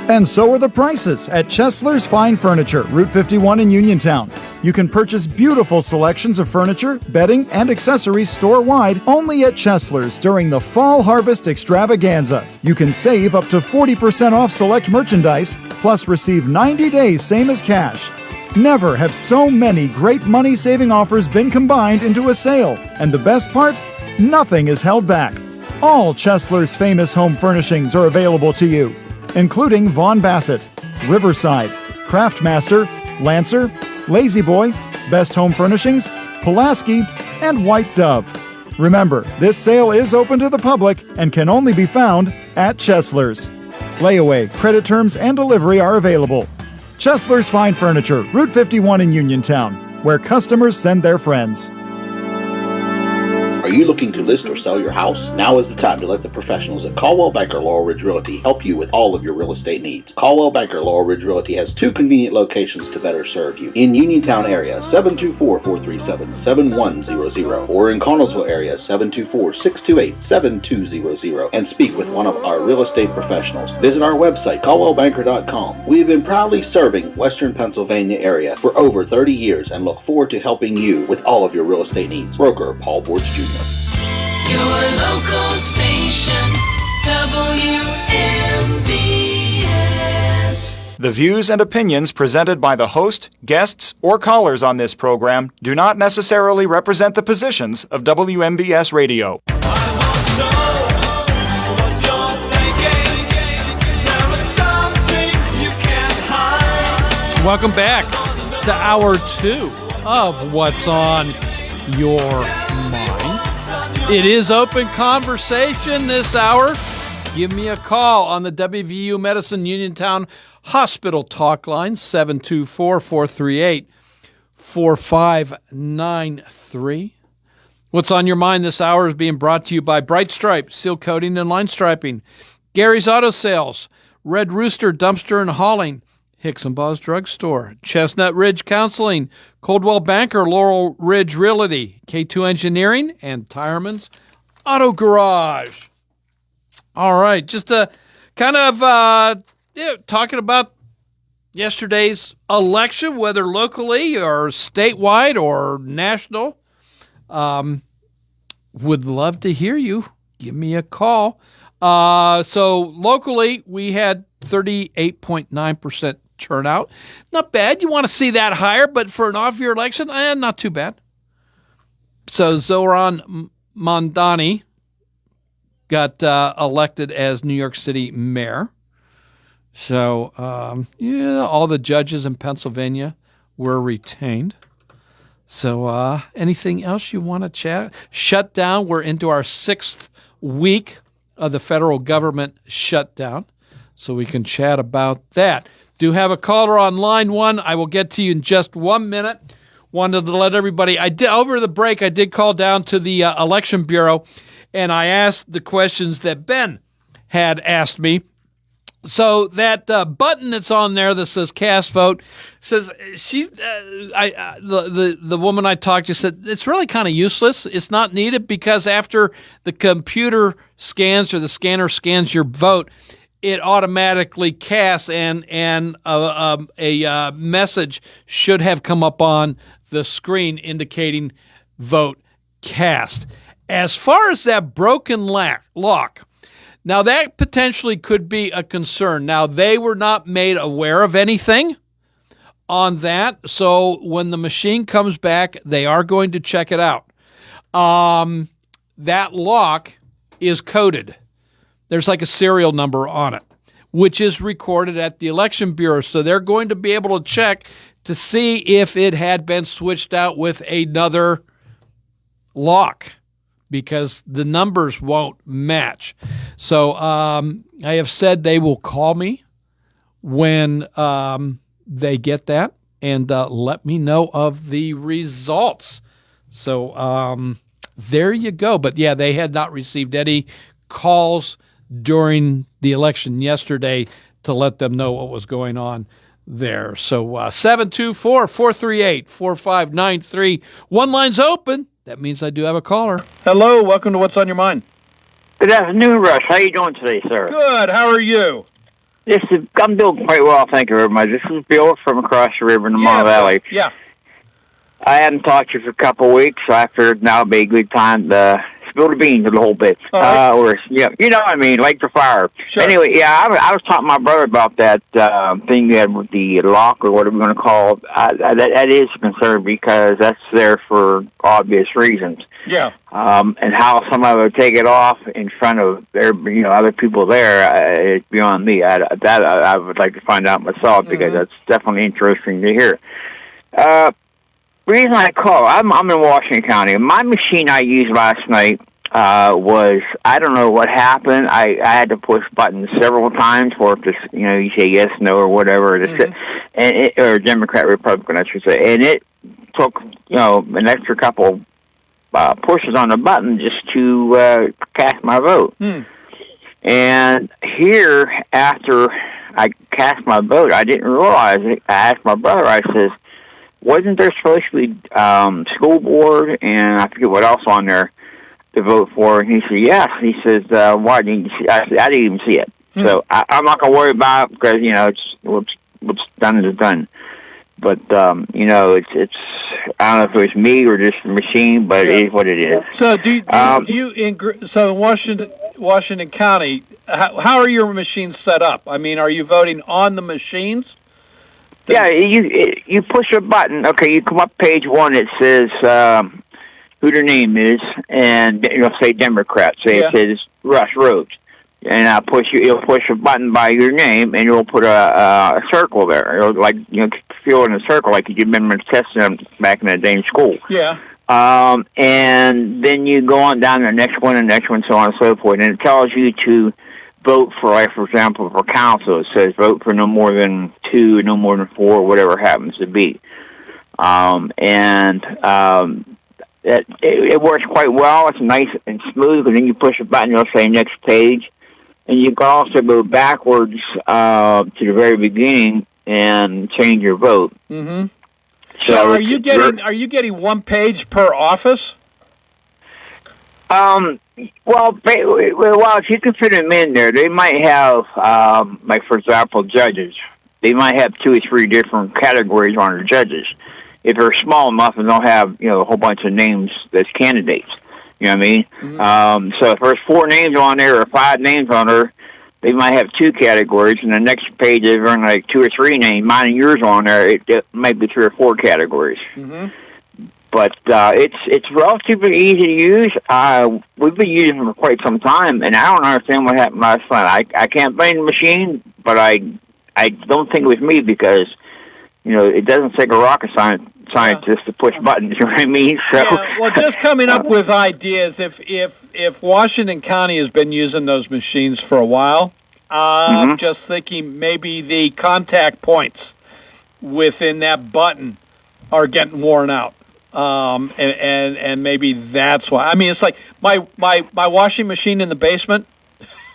And so are the prices at Chesler's Fine Furniture, Route 51 in Uniontown. You can purchase beautiful selections of furniture, bedding, and accessories store-wide only at Chesler's during the Fall Harvest Extravaganza. You can save up to 40% off select merchandise, plus receive 90 days same as cash. Never have so many great money-saving offers been combined into a sale. And the best part? Nothing is held back. All Chesler's famous home furnishings are available to you, including Vaughn Bassett, Riverside, Craftmaster, Lancer, Lazy Boy, Best Home Furnishings, Pulaski, and White Dove. Remember, this sale is open to the public and can only be found at Chesler's. Layaway, credit terms, and delivery are available. Chesler's Fine Furniture, Route 51 in Uniontown, where customers send their friends. Are you looking to list or sell your house? Now is the time to let the professionals at Caldwell Banker Laurel Ridge Realty help you with all of your real estate needs. Caldwell Banker Laurel Ridge Realty has two convenient locations to better serve you. In Uniontown area, 724-437-7100, or in Connellsville area, 724-628-7200, and speak with one of our real estate professionals. Visit our website, caldwellbanker.com. We have been proudly serving Western Pennsylvania area for over 30 years and look forward to helping you with all of your real estate needs. Broker Paul Bortz Jr. Your local station, WMBS. The views and opinions presented by the host, guests, or callers on this program do not necessarily represent the positions of WMBS Radio. Welcome back to Hour 2 of What's on Your Mind. It is open conversation this hour. Give me a call on the WVU Medicine Uniontown Hospital talk line, 724-438-4593. What's on Your Mind this hour is being brought to you by Bright Stripe, seal coating and line striping, Gary's Auto Sales, Red Rooster Dumpster and Hauling, Hicks and Ball's Drug Store, Chestnut Ridge Counseling, Coldwell Banker, Laurel Ridge Realty, K2 Engineering, and Tireman's Auto Garage. All right, just a kind of talking about yesterday's election, whether locally or statewide or national. Would love to hear you. Give me a call. So locally, we had 38.9% turnout. Not bad. You want to see that higher, but for an off-year election, not too bad. So Zoran Mondani got elected as New York City mayor. So, all the judges in Pennsylvania were retained. So, anything else you want to chat? Shut down. We're into our 6th week of the federal government shutdown. So we can chat about that. Do have a caller on line 1. I will get to you in just 1 minute. Wanted to let everybody, over the break, I did call down to the Election Bureau, and I asked the questions that Ben had asked me. So that button that's on there that says cast vote says the woman I talked to said it's really kind of useless. It's not needed because after the computer scans or the scanner scans your vote, it automatically casts and a message should have come up on the screen indicating vote cast. As far as that broken lock, now that potentially could be a concern. Now, they were not made aware of anything on that, so when the machine comes back, they are going to check it out. That lock is coded. There's like a serial number on it, which is recorded at the Election Bureau, so they're going to be able to check to see if it had been switched out with another lock, because the numbers won't match. So I have said they will call me when they get that and let me know of the results. So there you go. But yeah, they had not received any calls during the election yesterday to let them know what was going on there. So 724-438-4593. One line's open. That means I do have a caller. Hello, welcome to What's on Your Mind. Good afternoon, Russ. How you doing today, sir? Good. How are you? I'm doing quite well, thank you very much. This is Bill from across the river in the Mon Valley. Yeah. I hadn't talked to you for a couple of weeks, so I figured now would be a good time to spill the beans a little bit. You know what I mean, light the fire. Sure. Anyway, yeah, I was talking to my brother about that thing you had with the lock or whatever we're going to call it. That is a concern because that's there for obvious reasons. Yeah. And how somebody would take it off in front of other people there is beyond me. I would like to find out myself because that's definitely interesting to hear. The reason I call, I'm in Washington County. My machine I used last night was, I don't know what happened. I had to push buttons several times for it to, you say yes, no, or whatever, or Democrat, Republican, I should say. And it took, an extra couple pushes on the button just to cast my vote. And here, after I cast my vote, I didn't realize it. I asked my brother, I says, wasn't there supposed to be school board and I forget what else on there to vote for? And he said, yes. He says, why didn't you see it? I said, I didn't even see it. So I'm not going to worry about it because, it's what's done is done. But, it's I don't know if it was me or just the machine, but it is what it is. So so in Washington County, how are your machines set up? I mean, are you voting on the machines? Yeah, you push a button. Okay, you come up page 1. It says who their name is, and it'll say Democrat. It says Russ Rhodes, and you'll push a button by your name, and you'll put a circle there. It'll fill in a circle like you remember testing back in the day in school. Yeah. And then you go on down to the next one, so on and so forth, and it tells you to vote for, for example, for council. It says vote for no more than 2, no more than 4, whatever it happens to be. It works quite well. It's nice and smooth, and then you push a button, it'll say next page. And you can also go backwards to the very beginning and change your vote. Mm-hmm. So are you getting one page per office? Well, if you can fit them in there, they might have, for example, judges. They might have 2 or 3 different categories on their judges. If they're small enough and they'll have, a whole bunch of names as candidates. You know what I mean? Mm-hmm. So if there's 4 names on there or 5 names on there, they might have 2 categories, and the next page is like 2 or 3 names. Mine and yours on there, it might be 3 or 4 categories. Mm-hmm. But it's relatively easy to use. We've been using them for quite some time, and I don't understand what happened last night. I can't blame the machine, but I don't think it was me because, it doesn't take a rocket scientist to push buttons. You know what I mean? So, well, just coming up with ideas. If Washington County has been using those machines for a while, I'm just thinking maybe the contact points within that button are getting worn out. And maybe that's why. I mean, it's like my washing machine in the basement,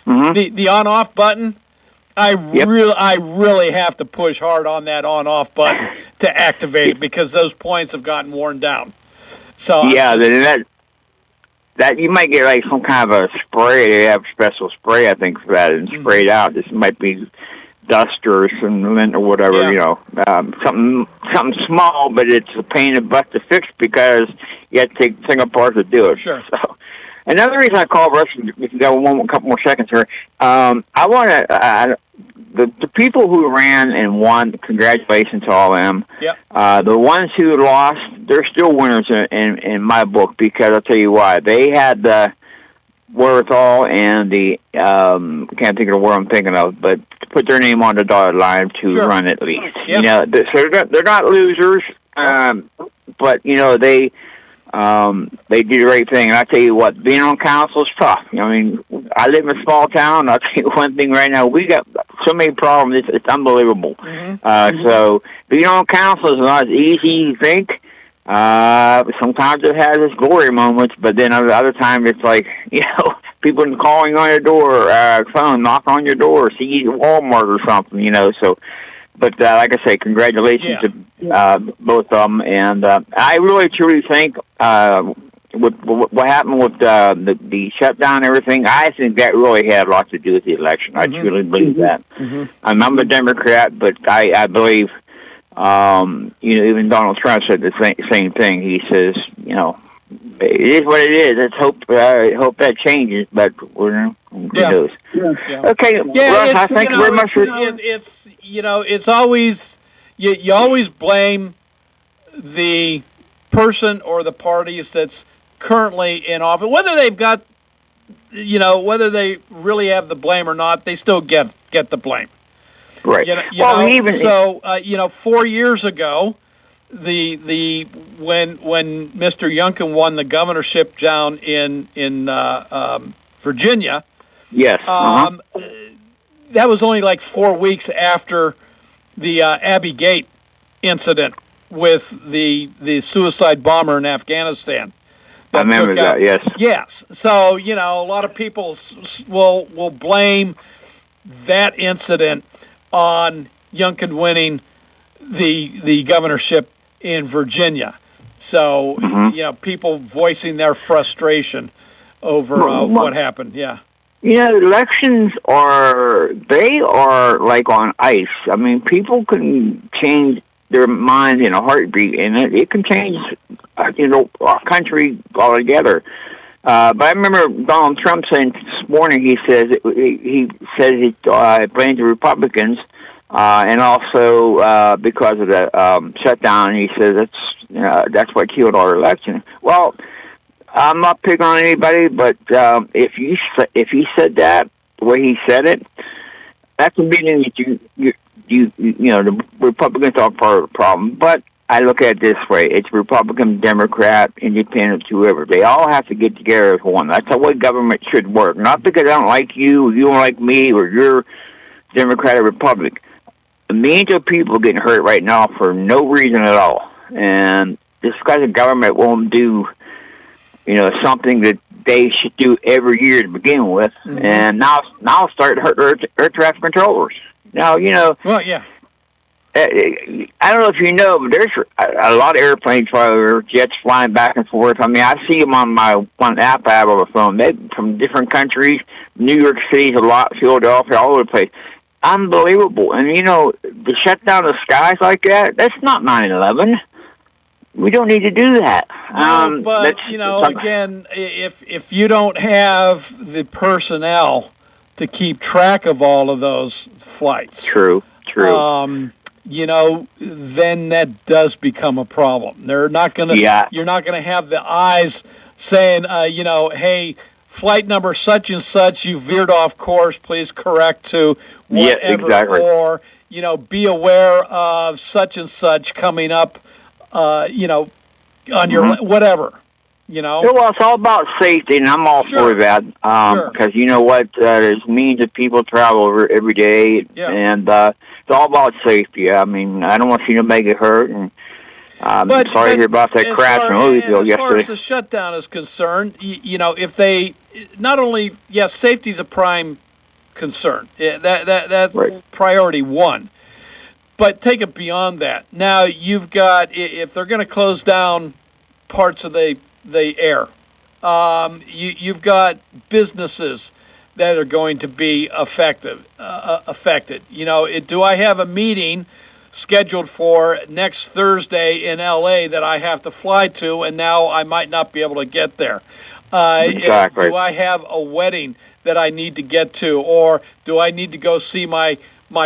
the on-off button. I really have to push hard on that on-off button to activate it because those points have gotten worn down. So yeah, that you might get like some kind of a spray. They have special spray, I think, for that, and spray it out. This might be dust or cement or whatever, something small, but it's a pain in the butt to fix because you have to take the thing apart to do it. Sure. So, another reason I called, Russ, we can go a couple more seconds here. I want to, the people who ran and won, congratulations to all of them. Yep. The ones who lost, they're still winners in my book because I'll tell you why. They had wherewithal and the can't think of the word I'm thinking of, but to put their name on the dotted line to run at least. Yeah. You know, so they're not losers, but you know they do the right thing. And I tell you what, being on council is tough. I mean, I live in a small town. I'll tell you one thing right now: we got so many problems. It's unbelievable. So being on council is not as easy as you think. Sometimes it has its glory moments, but then other times it's like, you know, people calling on your door, phone, knock on your door, see you at Walmart or something, you know. So, but like I say, congratulations to both of them, and I really truly think with what happened with the shutdown and everything, I think that really had a lot to do with the election. I truly believe that. I'm a Democrat, but I believe. You know, even Donald Trump said the same thing. He says, you know, it is what it is. Let's hope that changes, but we're who knows. Okay, Russ, I thank you very much for. It's you know, it's always you always blame the person or the parties that's currently in office, whether they've got, you know, whether they really have the blame or not. They still get the blame. Right. You know, 4 years ago, when Mr. Youngkin won the governorship down in Virginia. Yes. That was only like 4 weeks after the Abbey Gate incident with the suicide bomber in Afghanistan. I remember that. Yes. Yes. So you know, a lot of people will blame that incident on Youngkin winning the governorship in Virginia. So, you know, people voicing their frustration over what happened. Yeah. You know, elections are like on ice. I mean, people can change their minds in a heartbeat, and it can change, you know, our country altogether. But I remember Donald Trump saying this morning, he says he blames the Republicans, and also because of the shutdown. He says that's what killed our election. Well, I'm not picking on anybody, but if he said that the way he said it, that's a meaning that you know the Republicans are part of the problem. But I look at it this way. It's Republican, Democrat, Independent, whoever. They all have to get together as one. That's the way government should work. Not because I don't like you, or you don't like me, or you're Democrat or Republican. Millions of people are getting hurt right now for no reason at all. And this kind of government won't do, you know, something that they should do every year to begin with. And now start hurt air traffic controllers. Now, you know. Well, yeah. I don't know if you know, but there's a lot of airplanes, jets flying back and forth. I mean, I see them on my app I have on the phone. They're from different countries. New York City's a lot, Philadelphia, all over the place. Unbelievable. And, you know, to shut down the skies like that, that's not 9/11. We don't need to do that. No, but, you know, again, if you don't have the personnel to keep track of all of those flights. True. You know, then that does become a problem. They're not going to. Yeah. You're not going to have the eyes saying, you know, hey, flight number such and such, you veered off course. Please correct to whatever. Yeah, exactly. Or, you know, be aware of such and such coming up. You know, on your whatever. You know. Well, it's all about safety, and I'm all for that. Because you know what, there's millions of people travel every day, and it's all about safety. I mean, I don't want to see nobody get hurt, and I'm sorry to hear about that crash in Louisville yesterday. As far as the shutdown is concerned, you know, if they not only safety is a prime concern. That's priority one. But take it beyond that. Now you've got, if they're going to close down parts of the air, you've got businesses that are going to be affected. You know, do I have a meeting scheduled for next Thursday in L.A. that I have to fly to, and now I might not be able to get there? Exactly. Do I have a wedding that I need to get to, or do I need to go see my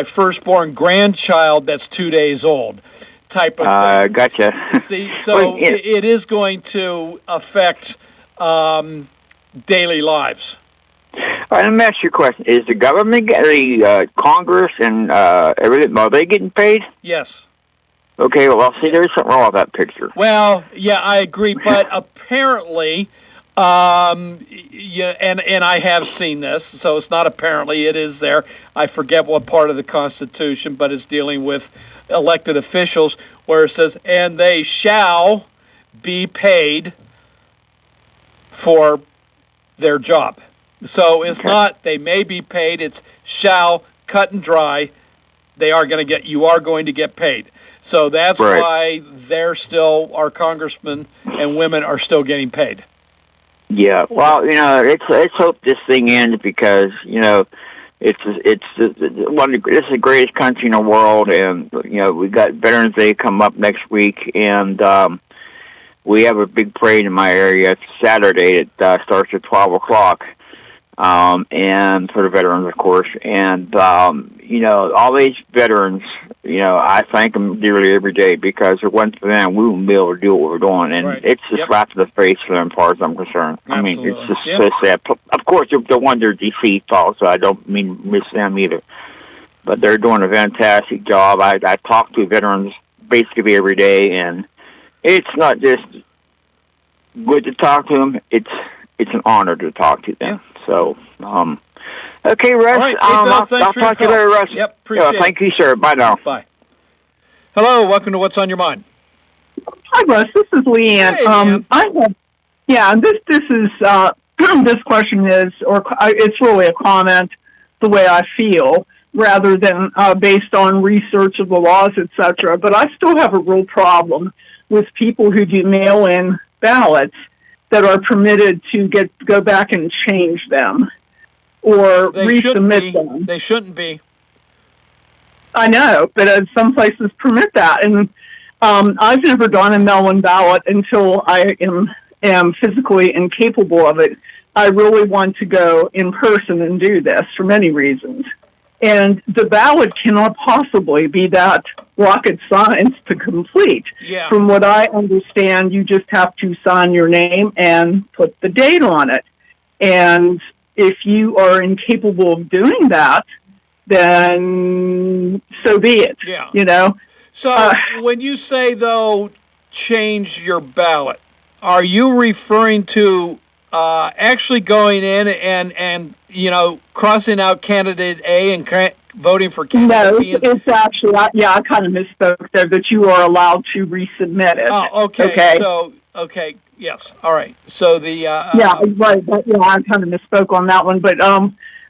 firstborn grandchild that's 2 days old? Type of thing. Gotcha. See, so it is going to affect daily lives. All right, let me ask you a question. Is the government, the Congress, and everything, are they getting paid? Yes. Okay, well, see, there's something wrong with that picture. Well, yeah, I agree, but apparently, yeah, and I have seen this, so it's not apparently, it is there. I forget what part of the Constitution, but it's dealing with elected officials, where it says, and they shall be paid for their job. So it's not they may be paid, it's shall, cut and dry. You are going to get paid. So that's why they're still, our congressmen and women are still getting paid. Yeah, well, let's hope this thing ends because, it's the greatest country in the world, and, we got Veterans Day come up next week, and we have a big parade in my area. It's Saturday. It starts at 12 o'clock. And for the veterans, of course. And, all these veterans, I thank them dearly every day because if it wasn't for them, we wouldn't be able to do what we're doing. And it's a slap in the face for them as far as I'm concerned. Absolutely. I mean, it's just so sad. Of course, the one they're defeat also. I don't mean to miss them either. But they're doing a fantastic job. I talk to veterans basically every day, and it's not just good to talk to them. It's an honor to talk to them. So, okay, Russ. Right. I'll talk to you later, Russ. Yep, appreciate it. Thank you, sir. Bye now. Bye. Hello, welcome to What's on Your Mind. Hi, Russ. This is Leanne. Hey, Leanne. This is this question is, it's really a comment the way I feel, rather than based on research of the laws, etc. But I still have a real problem with people who do mail-in ballots that are permitted to go back and change them or resubmit them. They shouldn't be. I know, but some places permit that. And I've never done a mail-in ballot until I am physically incapable of it. I really want to go in person and do this for many reasons. And the ballot cannot possibly be that rocket science to complete. Yeah. From what I understand, you just have to sign your name and put the date on it. And if you are incapable of doing that, then so be it. Yeah. So when you say, though, change your ballot, are you referring to actually going in and crossing out candidate A and voting for candidate B? No, it's actually, I kind of misspoke there, that you are allowed to resubmit it. Oh, okay. So, yes, all right. So the... right, I kind of misspoke on that one, but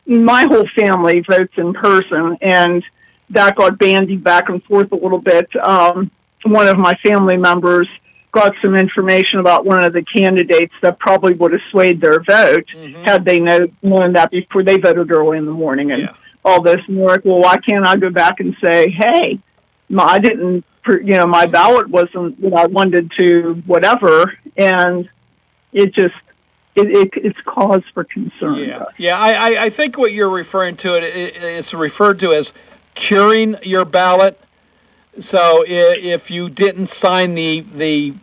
my whole family votes in person, and that got bandied back and forth a little bit. One of my family members got some information about one of the candidates that probably would have swayed their vote had they known that before they voted early in the morning and all this. And they're like, well, why can't I go back and say, hey, my ballot wasn't what I wanted to whatever. And it just, it's cause for concern. Yeah, I think what you're referring to, it's referred to as curing your ballot. So if you didn't sign the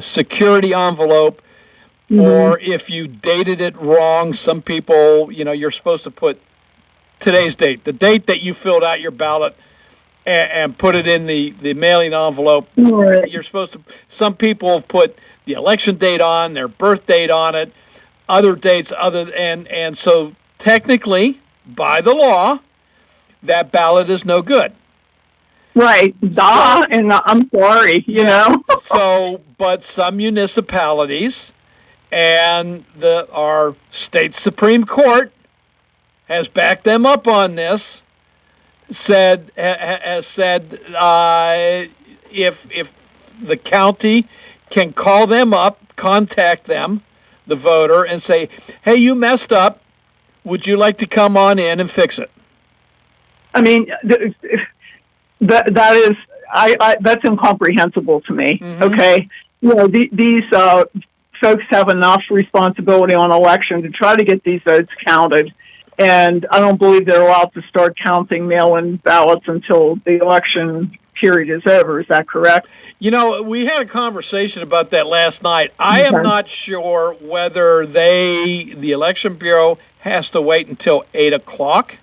security envelope, or if you dated it wrong, some people, you're supposed to put today's date, the date that you filled out your ballot, and put it in the mailing envelope. Right. You're supposed to. Some people have put the election date on, their birth date on it, other dates and so technically, by the law, that ballot is no good. Right, and I'm sorry, So, but some municipalities and our state Supreme Court has backed them up on this. Has said if the county can call them up, contact them, the voter, and say, "Hey, you messed up. Would you like to come on in and fix it?" I mean. That is, that's incomprehensible to me. Okay, these folks have enough responsibility on election to try to get these votes counted, and I don't believe they're allowed to start counting mail-in ballots until the election period is over. Is that correct? You know, we had a conversation about that last night. I am not sure whether the Election Bureau has to wait until 8 o'clock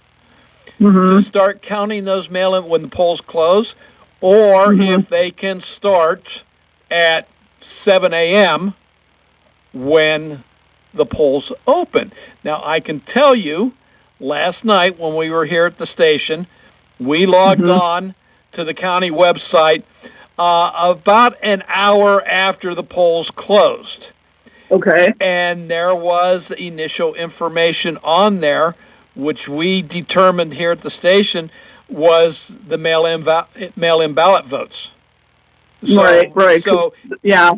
to start counting those mail-in when the polls close, or if they can start at 7 a.m. when the polls open. Now, I can tell you, last night when we were here at the station, we logged on to the county website about an hour after the polls closed. Okay. And there was initial information on there, which we determined here at the station was the mail-in ballot votes. So, right. So yeah.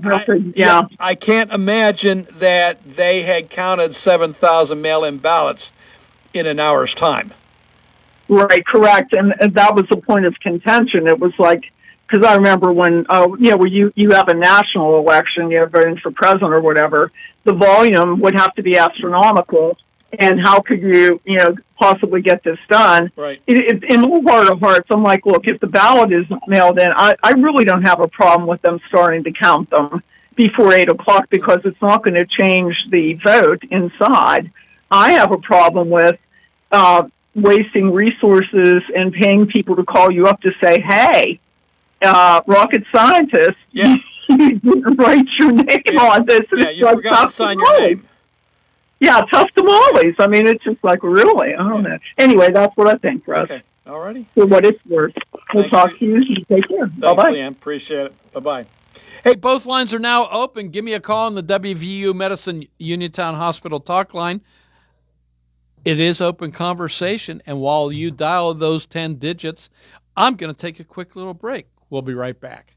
I can't imagine that they had counted 7,000 mail-in ballots in an hour's time. Right, correct. And that was the point of contention. It was like, because I remember when, where you have a national election, you're voting for president or whatever, the volume would have to be astronomical. And how could you, possibly get this done? Right. In my heart of hearts, I'm like, look, if the ballot is mailed in, I really don't have a problem with them starting to count them before 8 o'clock because it's not going to change the vote inside. I have a problem with wasting resources and paying people to call you up to say, hey, rocket scientist, you didn't write your name on this. Yeah, you forgot to sign your name. Yeah, tough tamales. I mean, it's just like, really? I don't know. Anyway, that's what I think, Russ. Okay, all righty. For what it's worth. We'll talk to you. You take care. Bye-bye. Leanne. Appreciate it. Bye-bye. Hey, both lines are now open. Give me a call on the WVU Medicine Uniontown Hospital talk line. It is open conversation, and while you dial those 10 digits, I'm going to take a quick little break. We'll be right back.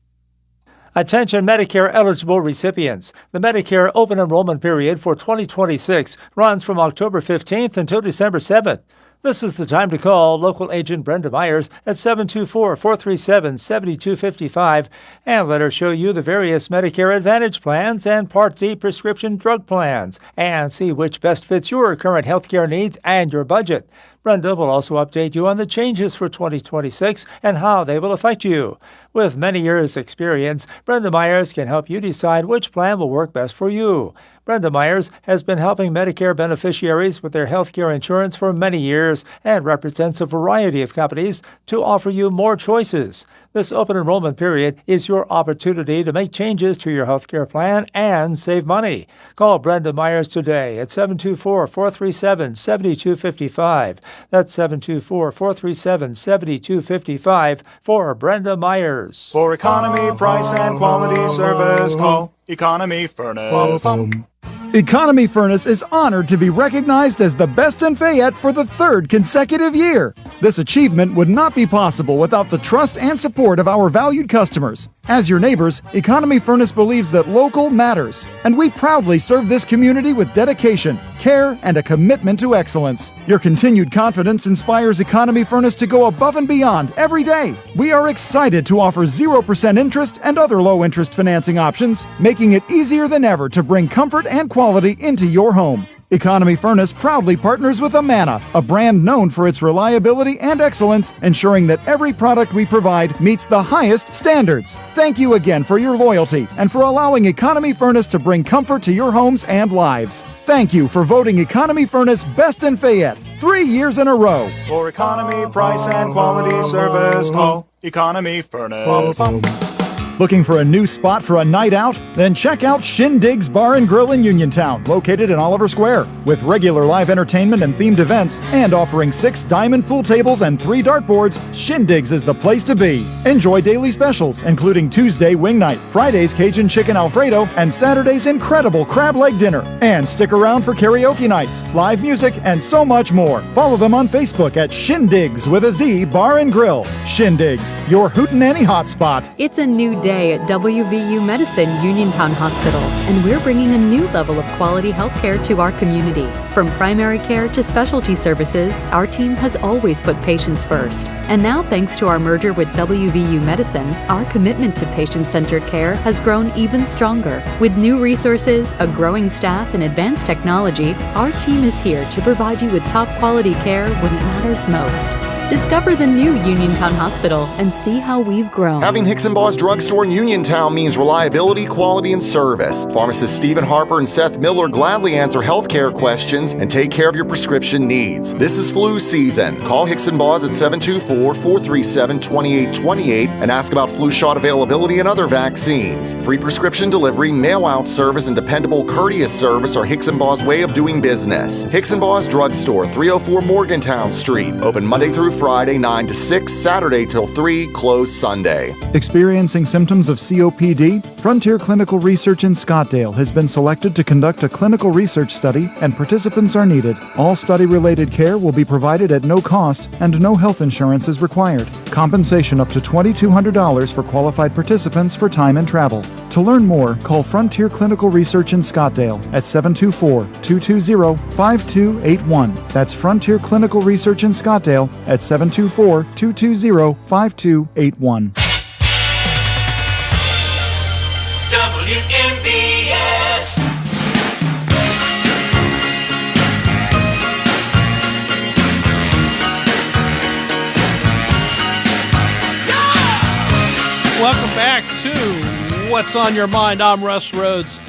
Attention Medicare eligible recipients. The Medicare open enrollment period for 2026 runs from October 15th until December 7th. This is the time to call local agent Brenda Myers at 724-437-7255 and let her show you the various Medicare Advantage plans and Part D prescription drug plans and see which best fits your current healthcare needs and your budget. Brenda will also update you on the changes for 2026 and how they will affect you. With many years' experience, Brenda Myers can help you decide which plan will work best for you. Brenda Myers has been helping Medicare beneficiaries with their health care insurance for many years and represents a variety of companies to offer you more choices. This open enrollment period is your opportunity to make changes to your health care plan and save money. Call Brenda Myers today at 724-437-7255. That's 724-437-7255 for Brenda Myers. For economy, price, and quality service, call Economy Furnace. Economy Furnace is honored to be recognized as the best in Fayette for the third consecutive year. This achievement would not be possible without the trust and support of our valued customers. As your neighbors, Economy Furnace believes that local matters, and we proudly serve this community with dedication, care, and a commitment to excellence. Your continued confidence inspires Economy Furnace to go above and beyond every day. We are excited to offer 0% interest and other low-interest financing options, making it easier than ever to bring comfort and quality into your home. Economy Furnace proudly partners with Amana, a brand known for its reliability and excellence, ensuring that every product we provide meets the highest standards. Thank you again for your loyalty and for allowing Economy Furnace to bring comfort to your homes and lives. Thank you for voting Economy Furnace Best in Fayette 3 years in a row. For economy, price, and quality service, call Economy Furnace. Looking for a new spot for a night out? Then check out Shindig's Bar and Grill in Uniontown, located in Oliver Square. With regular live entertainment and themed events, and offering 6 diamond pool tables and 3 dartboards, Shindig's is the place to be. Enjoy daily specials, including Tuesday wing night, Friday's Cajun chicken Alfredo, and Saturday's incredible crab leg dinner. And stick around for karaoke nights, live music, and so much more. Follow them on Facebook at Shindig's with a Z Bar and Grill. Shindig's, your hootenanny hotspot. It's a new day at WVU Medicine Uniontown Hospital, and we're bringing a new level of quality health care to our community. From primary care to specialty services, our team has always put patients first. And now, thanks to our merger with WVU Medicine, our commitment to patient-centered care has grown even stronger. With new resources, a growing staff, and advanced technology, our team is here to provide you with top quality care when it matters most. Discover the new Uniontown Hospital and see how we've grown. Having Hickson Boss Drugstore in Uniontown means reliability, quality, and service. Pharmacists Stephen Harper and Seth Miller gladly answer healthcare questions and take care of your prescription needs. This is flu season. Call Hickson Boss at 724-437-2828 and ask about flu shot availability and other vaccines. Free prescription delivery, mail-out service, and dependable courteous service are Hickson Boss' way of doing business. Hickson Boss Drugstore, 304 Morgantown Street. Open Monday through Friday, 9 to 6, Saturday till 3, closed Sunday. Experiencing symptoms of COPD? Frontier Clinical Research in Scottdale has been selected to conduct a clinical research study, and participants are needed. All study-related care will be provided at no cost, and no health insurance is required. Compensation up to $2,200 for qualified participants for time and travel. To learn more, call Frontier Clinical Research in Scottdale at 724-220-5281. That's Frontier Clinical Research in Scottdale at 724-220-5281. WNBS. Welcome back to What's on Your Mind. I'm Russ Rhodes,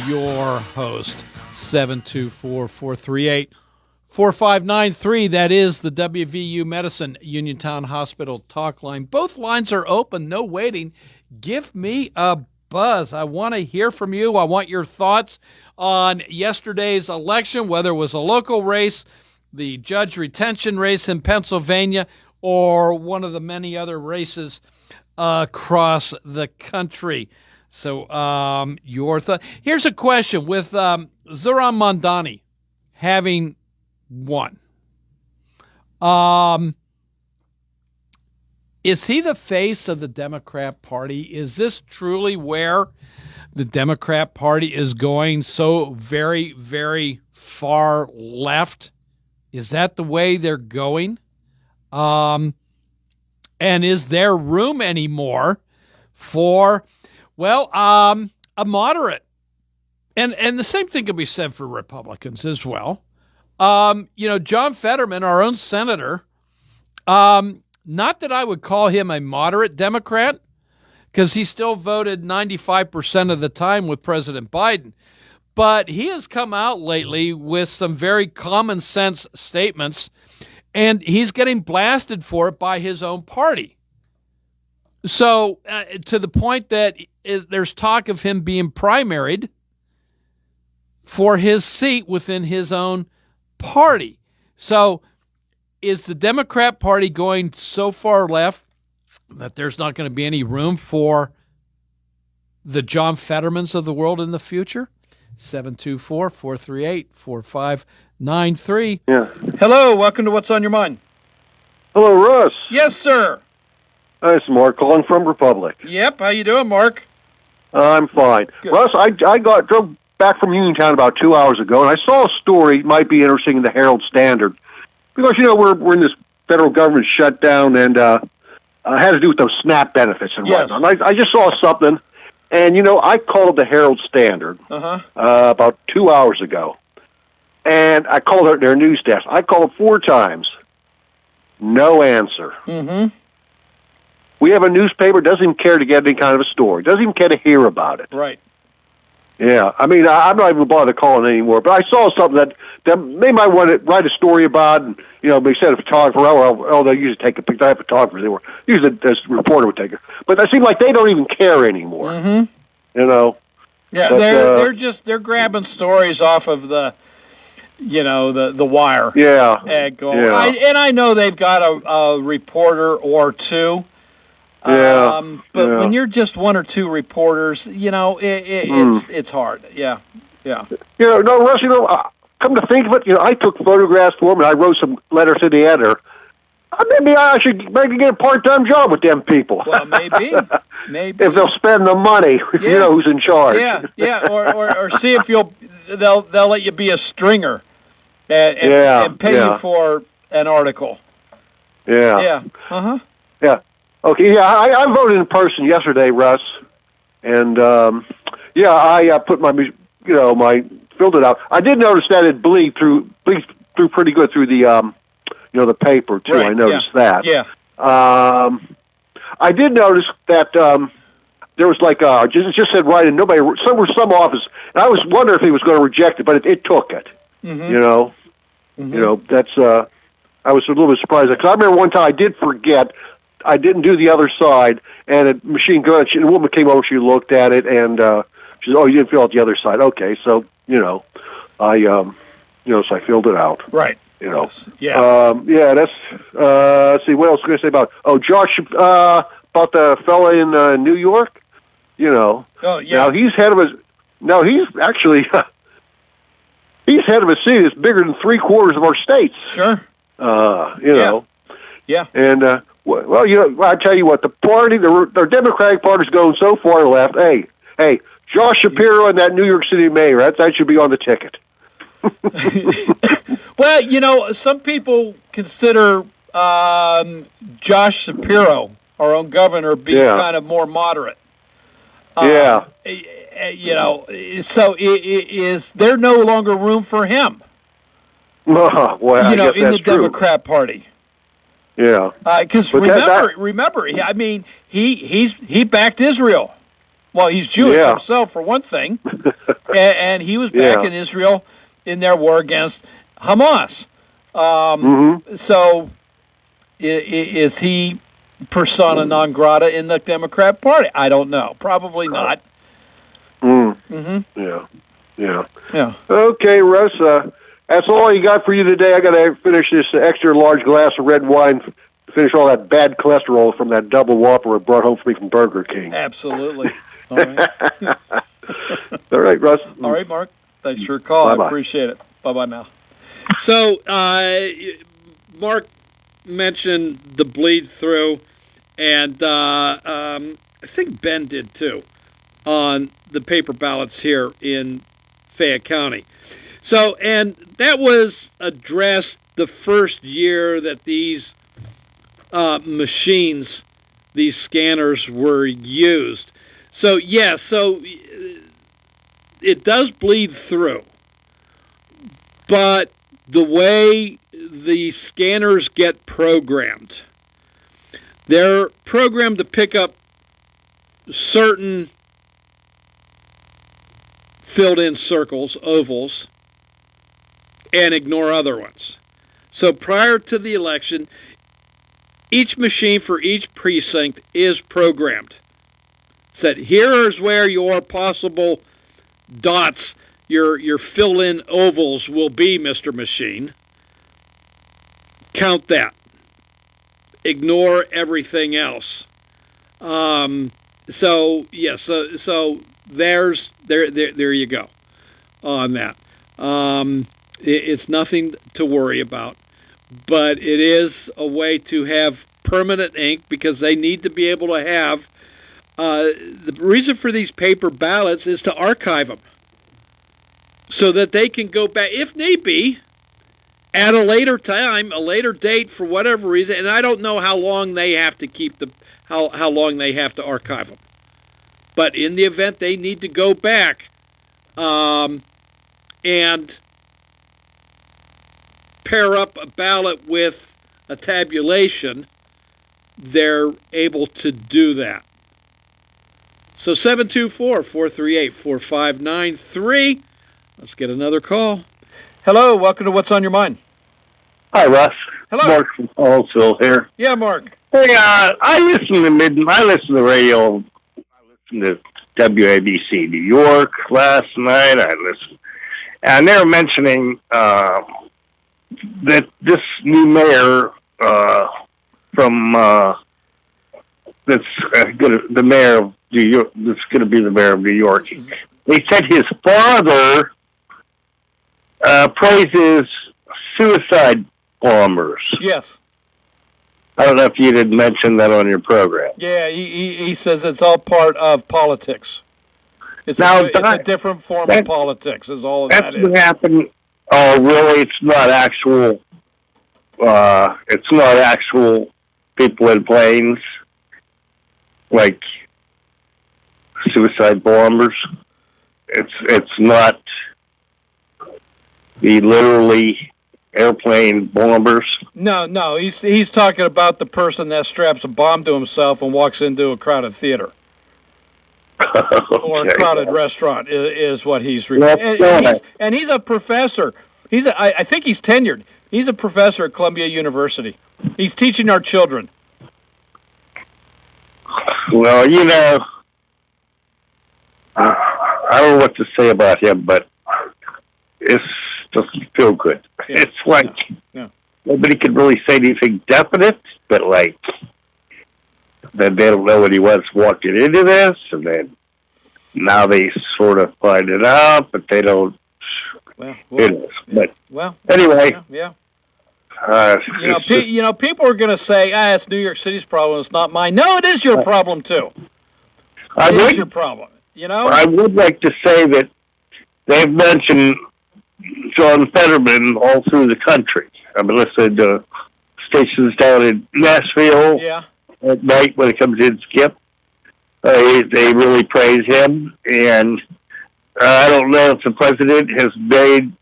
your host. 724-438-4593. That is the WVU Medicine Uniontown Hospital talk line. Both lines are open, no waiting. Give me a buzz. I want to hear from you. I want your thoughts on yesterday's election, whether it was a local race, the judge retention race in Pennsylvania, or one of the many other races across the country. So your thought. Here's a question. With Zohran Mamdani having won, is he the face of the Democrat Party? Is this truly where the Democrat Party is going, so very, very far left? Is that the way they're going? And is there room anymore for, well, a moderate? And the same thing can be said for Republicans as well. John Fetterman, our own senator, not that I would call him a moderate Democrat, because he still voted 95% of the time with President Biden. But he has come out lately with some very common sense statements, and he's getting blasted for it by his own party. So to the point that there's talk of him being primaried for his seat within his own party. So is the Democrat Party going so far left that there's not going to be any room for the John Fettermans of the world in the future? 724-438-4593. Yeah. Hello, welcome to What's on Your Mind. Hello, Russ. Yes, sir. It's Mark calling from Republic. Yep, how you doing, Mark? I'm fine. Good. Russ, I drove back from Uniontown about 2 hours ago, and I saw a story, might be interesting, in the Herald Standard. Because, we're in this federal government shutdown, and had to do with those SNAP benefits and whatnot. And I just saw something, and, I called the Herald Standard about 2 hours ago. And I called their news desk. I called 4 times. No answer. Mm-hmm. We have a newspaper, doesn't even care to get any kind of a story. Doesn't even care to hear about it. Right. Yeah. I mean, I'm not even bothered calling anymore. But I saw something that they might want to write a story about. And, they said a photographer, they usually take a picture. I have photographers. They were usually this reporter would take it. But it seemed like they don't even care anymore. Mm-hmm. Yeah, but, they're grabbing stories off of the wire. Yeah. And I know they've got a reporter or two. Yeah. But when you're just one or two reporters, it's hard. Yeah. Yeah. No, Russ, come to think of it, I took photographs for them and I wrote some letters to the editor. Maybe I should get a part-time job with them people. Well, maybe. If they'll spend the money, who's in charge. Yeah. Or see if they'll let you be a stringer and pay you for an article. Yeah. Yeah. Uh-huh. Yeah. Okay, I voted in person yesterday, Russ, and I put my filled it out. I did notice that it bleed through pretty good through the the paper too. Right, I noticed yeah. that. Yeah. I did notice that there was like it just said right, and some office, and I was wondering if he was going to reject it, but it took it. Mm-hmm. That's I was a little bit surprised because I remember one time I did forget. I didn't do the other side, and a machine gun. A woman came over. She looked at it, and she said, "Oh, you didn't fill out the other side." Okay, so so I filled it out. Right. Yeah. That's. Let's see. What else was I going to say about? Oh, Josh. About the fella in New York. Oh, yeah. Now he's head of his. No, he's actually. He's head of a city that's bigger than 3/4 of our states. Sure. Yeah. And I tell you what, the Democratic Party's going so far left. Hey, Josh Shapiro and that New York City mayor, that should be on the ticket. Well, some people consider Josh Shapiro, our own governor, being kind of more moderate. So is there no longer room for him? Well, in the Democrat Party. Yeah. Because remember, he backed Israel. Well, he's Jewish himself, for one thing, and he was backing Israel in their war against Hamas. So, is he persona non grata in the Democrat Party? I don't know. Probably not. Yeah. Okay, Russ. That's all you got for you today. I got to finish this extra large glass of red wine. Finish all that bad cholesterol from that double Whopper it brought home for me from Burger King. Absolutely. All right. All right, Russ. All right, Mark. Thanks for your call. Bye-bye. I appreciate it. Bye-bye now. So, Mark mentioned the bleed through, and I think Ben did too, on the paper ballots here in Fayette County. So, and that was addressed the first year that these machines, these scanners were used. So, so it does bleed through. But the way the scanners get programmed, they're programmed to pick up certain filled-in circles, ovals, and ignore other ones. So prior to the election, each machine for each precinct is programmed. Said, here's where your possible dots, your fill-in ovals will be, Mr. Machine. Count that. Ignore everything else. So there's there you go on that. It's nothing to worry about, but it is a way to have permanent ink because they need to be able to have. The reason for these paper ballots is to archive them so that they can go back, if need be, at a later time, a later date for whatever reason. And I don't know how long they have to keep how long they have to archive them. But in the event they need to go back and pair up a ballot with a tabulation, they're able to do that. So 724-438-4593. Let's get another call. Hello, welcome to What's on Your Mind. Hi, Russ. Hello. Mark from Hallsville here. Yeah, Mark. Hey, I listen to the radio. I listened to WABC New York last night. And they were mentioning that this new mayor from the mayor of New York, that's going to be the mayor of New York. They said his father praises suicide bombers. Yes. I don't know if you did mention that on your program. Yeah, he says it's all part of politics. It's a different form of politics, is all that is. That's what happened. Oh, really? It's not actual people in planes, like suicide bombers. It's not. He literally airplane bombers. No, he's talking about the person that straps a bomb to himself and walks into a crowded theater. Or a crowded restaurant is what he's referring. And he's a professor. I think he's tenured. He's a professor at Columbia University. He's teaching our children. Well, I don't know what to say about him, but it doesn't feel good. Yeah. It's like nobody can really say anything definite, but like then they don't know what he was walking into this, and then now they sort of find it out, but they don't. Well, anyway, yeah. It's People are going to say, it's New York City's problem. It's not mine. No, it is your problem too. It is your problem. I would like to say that they've mentioned John Fetterman all through the country. I've been listening to stations down in Nashville at night when it comes in Skip. They really praise him, and I don't know if the president has made,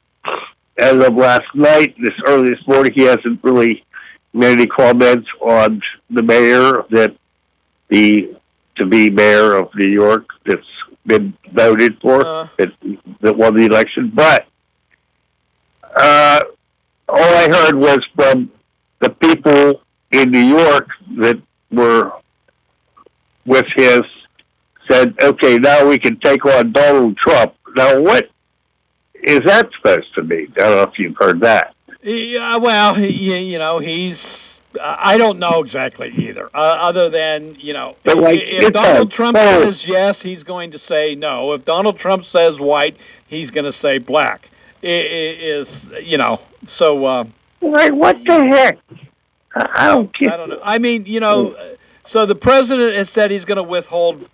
as of last night, early this morning, he hasn't really made any comments on the mayor to be mayor of New York that's been voted for, that won the election. But all I heard was from the people in New York that were with his, said, okay, now we can take on Donald Trump. Now, what is that supposed to mean? I don't know if you've heard that. Yeah, well, he's... I don't know exactly either, other than, if Donald Trump says yes, he's going to say no. If Donald Trump says white, he's going to say black. So... Like, what the heck? I don't get I don't know. I mean, so the president has said he's going to withhold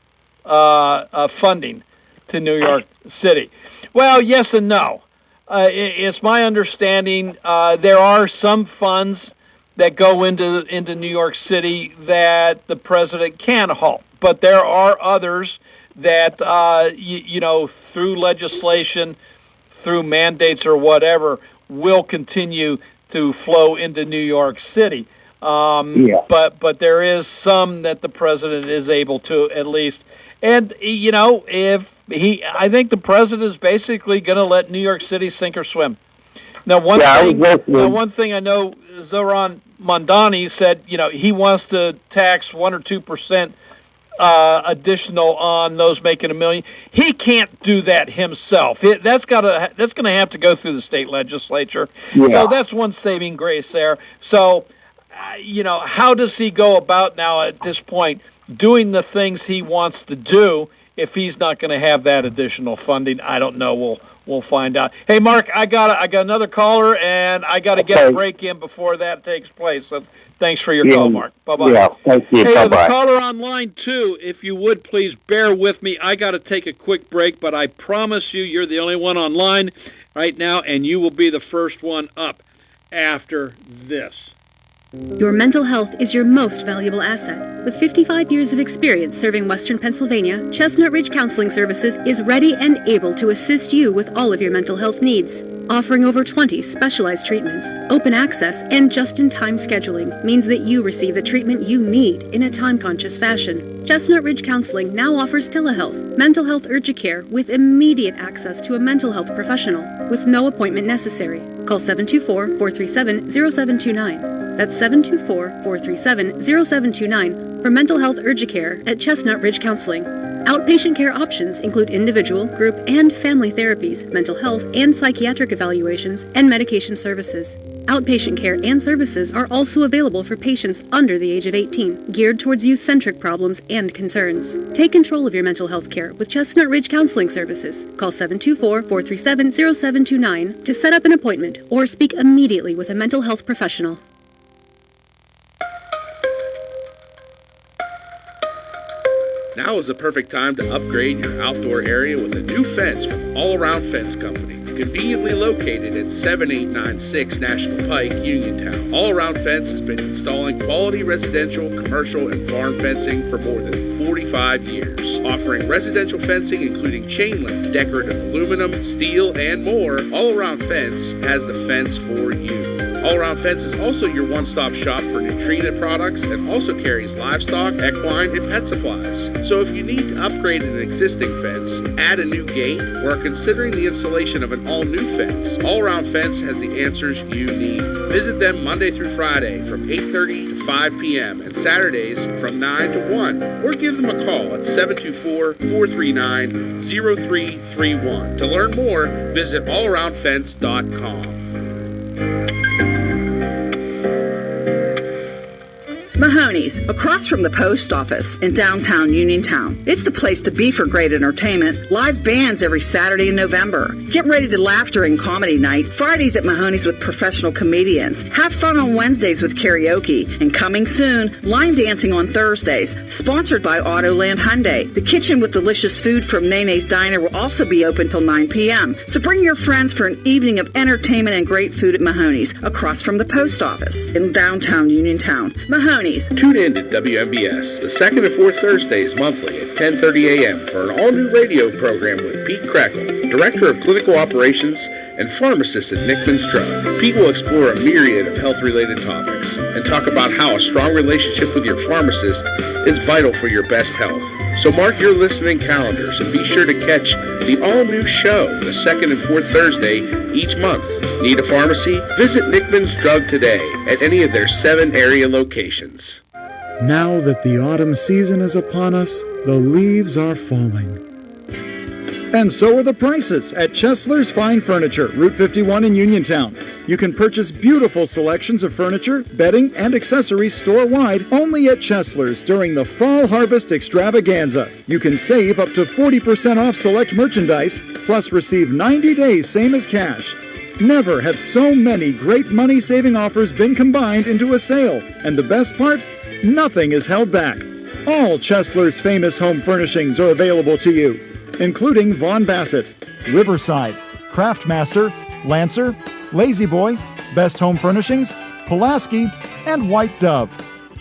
funding to New York City. Well, yes and no. It's my understanding there are some funds that go into New York City that the president can halt, but there are others that through legislation, through mandates or whatever, will continue to flow into New York City. But there is some that the president is able to at least. And, I think the president is basically going to let New York City sink or swim. Now, one thing I know, Zoran Mondani said, he wants to tax 1 or 2% additional on those making $1 million. He can't do that himself. That's going to have to go through the state legislature. So that's one saving grace there. So, how does he go about now at this point doing the things he wants to do if he's not going to have that additional funding? I don't know. We'll find out. Hey, Mark, I got another caller, and I got to get a break in before that takes place. So thanks for your call, Mark. Bye-bye. Yeah, thank you. Hey, Bye-bye. the caller on line 2, if you would, please bear with me. I got to take a quick break, but I promise you're the only one online right now, and you will be the first one up after this. Your mental health is your most valuable asset. With 55 years of experience serving Western Pennsylvania, Chestnut Ridge Counseling Services is ready and able to assist you with all of your mental health needs. Offering over 20 specialized treatments, open access, and just-in-time scheduling means that you receive the treatment you need in a time-conscious fashion. Chestnut Ridge Counseling now offers telehealth, mental health urgent care with immediate access to a mental health professional with no appointment necessary. Call 724-437-0729. That's 724-437-0729 for mental health urgent care at Chestnut Ridge Counseling. Outpatient care options include individual, group, and family therapies, mental health and psychiatric evaluations, and medication services. Outpatient care and services are also available for patients under the age of 18, geared towards youth-centric problems and concerns. Take control of your mental health care with Chestnut Ridge Counseling Services. Call 724-437-0729 to set up an appointment or speak immediately with a mental health professional. Now is the perfect time to upgrade your outdoor area with a new fence from All Around Fence Company. conveniently located at 7896 National Pike, Uniontown. All Around Fence has been installing quality residential, commercial, and farm fencing for more than 45 years. Offering residential fencing including chain link, decorative aluminum, steel, and more, All Around Fence has the fence for you. All Around Fence is also your one-stop shop for Nutrena products and also carries livestock, equine, and pet supplies. So if you need to upgrade an existing fence, add a new gate, or are considering the installation of an all-new fence, All Around Fence has the answers you need. Visit them Monday through Friday from 8:30 to 5 p.m. and Saturdays from 9 to 1, or give them a call at 724-439-0331. To learn more, visit allaroundfence.com. Mahoney's, across from the post office in downtown Uniontown. It's the place to be for great entertainment. Live bands every Saturday in November. Get ready to laugh during comedy night. Fridays at Mahoney's with professional comedians. Have fun on Wednesdays with karaoke. And coming soon, line dancing on Thursdays. Sponsored by Autoland Hyundai. The kitchen with delicious food from Nene's Diner will also be open till 9 p.m. So bring your friends for an evening of entertainment and great food at Mahoney's, across from the post office in downtown Uniontown. Mahoney's. Tune in to WMBS the second and fourth Thursdays monthly at 10:30 a.m. for an all-new radio program with Pete Crackle, Director of Clinical Operations and Pharmacist at Nickman's Drug. Pete will explore a myriad of health-related topics and talk about how a strong relationship with your pharmacist is vital for your best health. So mark your listening calendars and be sure to catch the all-new show the second and fourth Thursday each month. Need a pharmacy? Visit Nickman's Drug today at any of their 7 area locations. Now that the autumn season is upon us, the leaves are falling. And so are the prices at Chesler's Fine Furniture, Route 51 in Uniontown. You can purchase beautiful selections of furniture, bedding, and accessories store-wide only at Chesler's during the Fall Harvest Extravaganza. You can save up to 40% off select merchandise, plus receive 90 days same as cash. Never have so many great money-saving offers been combined into a sale. And the best part? Nothing is held back. All Chesler's famous home furnishings are available to you, including Vaughn Bassett, Riverside, Craftmaster, Lancer, Lazy Boy, Best Home Furnishings, Pulaski, and White Dove.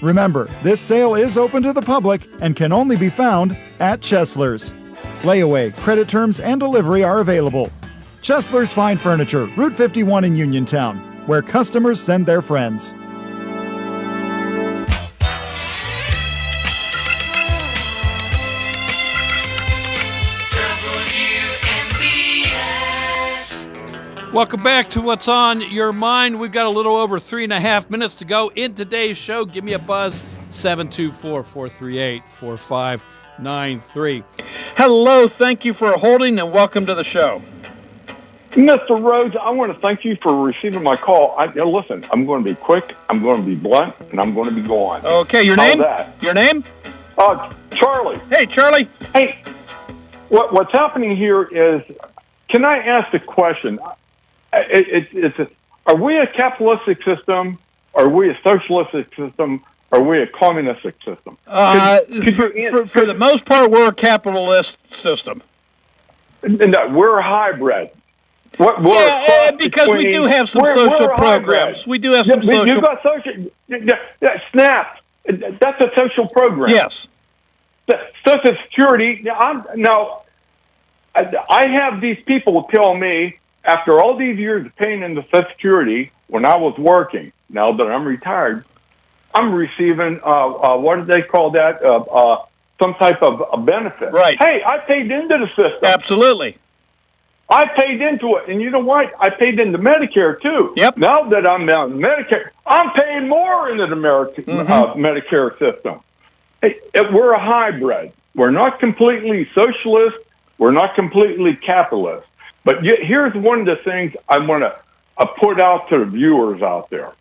Remember, this sale is open to the public and can only be found at Chesler's. Layaway, credit terms, and delivery are available. Chesler's Fine Furniture, Route 51 in Uniontown, where customers send their friends. Welcome back to What's on Your Mind. We've got a little over 3.5 minutes to go in today's show. Give me a buzz, 724-438-4593. Hello, thank you for holding, and welcome to the show. Mr. Rhodes, I want to thank you for receiving my call. Listen, I'm going to be quick, I'm going to be blunt, and I'm going to be gone. Okay, your How's name? that? Your name? Charlie. Hey, Charlie. Hey, what's happening here is, can I ask a question? Are we a capitalistic system? Are we a socialistic system? Are we a communistic system? For the most part, we're a capitalist system. No, we're a hybrid. Because we do have some social programs. We do have some social. You've got social. SNAP. That's a social program. Yes. Social Security. I have these people tell me, after all these years of paying into Social Security, when I was working, now that I'm retired, I'm receiving what do they call that? Some type of a benefit. Right. Hey, I paid into the system. Absolutely. I paid into it, and you know what? I paid into Medicare too. Yep. Now that I'm on Medicare, I'm paying more into the Medicare system. Hey, we're a hybrid. We're not completely socialist. We're not completely capitalist. But here's one of the things I want to put out to the viewers out there.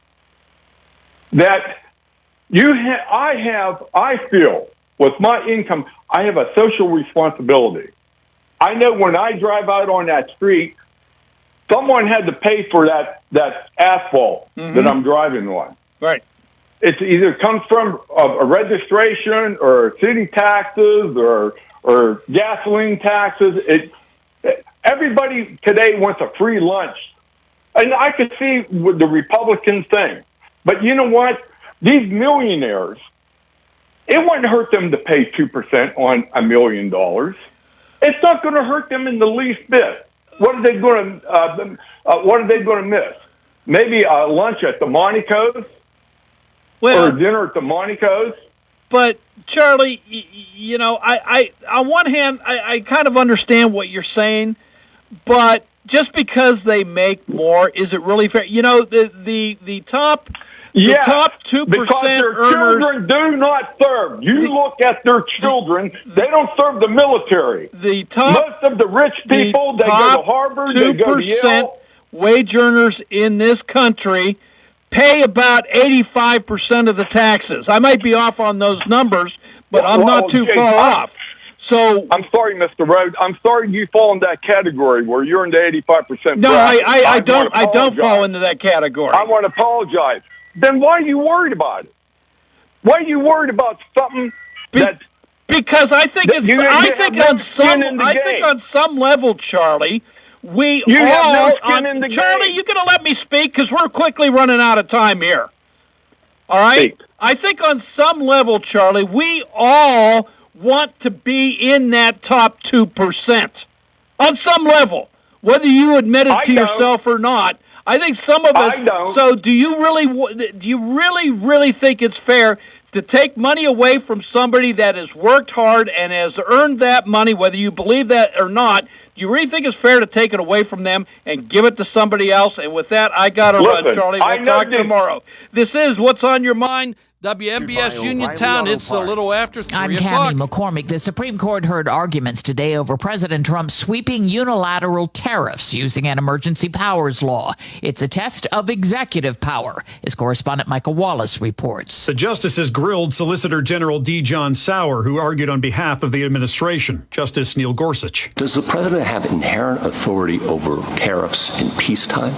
That I feel with my income, I have a social responsibility. I know when I drive out on that street, someone had to pay for that asphalt that I'm driving on. Right. It either comes from a registration or city taxes or gasoline taxes. Everybody today wants a free lunch. And I could see with the Republican thing. But you know what? These millionaires, it wouldn't hurt them to pay 2% on $1 million. It's not going to hurt them in the least bit. What are they going to miss? Maybe a lunch at the Monaco's? Or a dinner at the Monaco's? But Charlie, you know, I on one hand, I kind of understand what you're saying, but just because they make more, is it really fair? You know, the top 2% because their earners, children do not serve. You look at their children; they don't serve the military. Most of the rich people, they go to Harvard, they go to Yale. Wage earners in this country pay about 85% of the taxes. I might be off on those numbers, but I'm not too far off. So I'm sorry, Mr. Rhodes. I'm sorry you fall in that category where you're in the 85%. No, I don't fall into that category. I want to apologize. Then why are you worried about it? Why are you worried about something because I think on some level, Charlie, Charlie, you're going to let me speak because we're quickly running out of time here. All right? I think on some level, Charlie, we all want to be in that top 2%. On some level, whether you admit it to yourself or not. I think some of us. So, do you really think it's fair to take money away from somebody that has worked hard and has earned that money, whether you believe that or not? Do you really think it's fair to take it away from them and give it to somebody else? And with that, I got to run, Charlie. We'll talk tomorrow. This is What's on Your Mind. WMBS Uniontown, it's a little after 3 I'm o'clock. Cammie McCormick. The Supreme Court heard arguments today over President Trump's sweeping unilateral tariffs using an emergency powers law. It's a test of executive power, as correspondent Michael Wallace reports. The justices grilled Solicitor General D. John Sauer, who argued on behalf of the administration. Justice Neil Gorsuch. Does the president have inherent authority over tariffs in peacetime?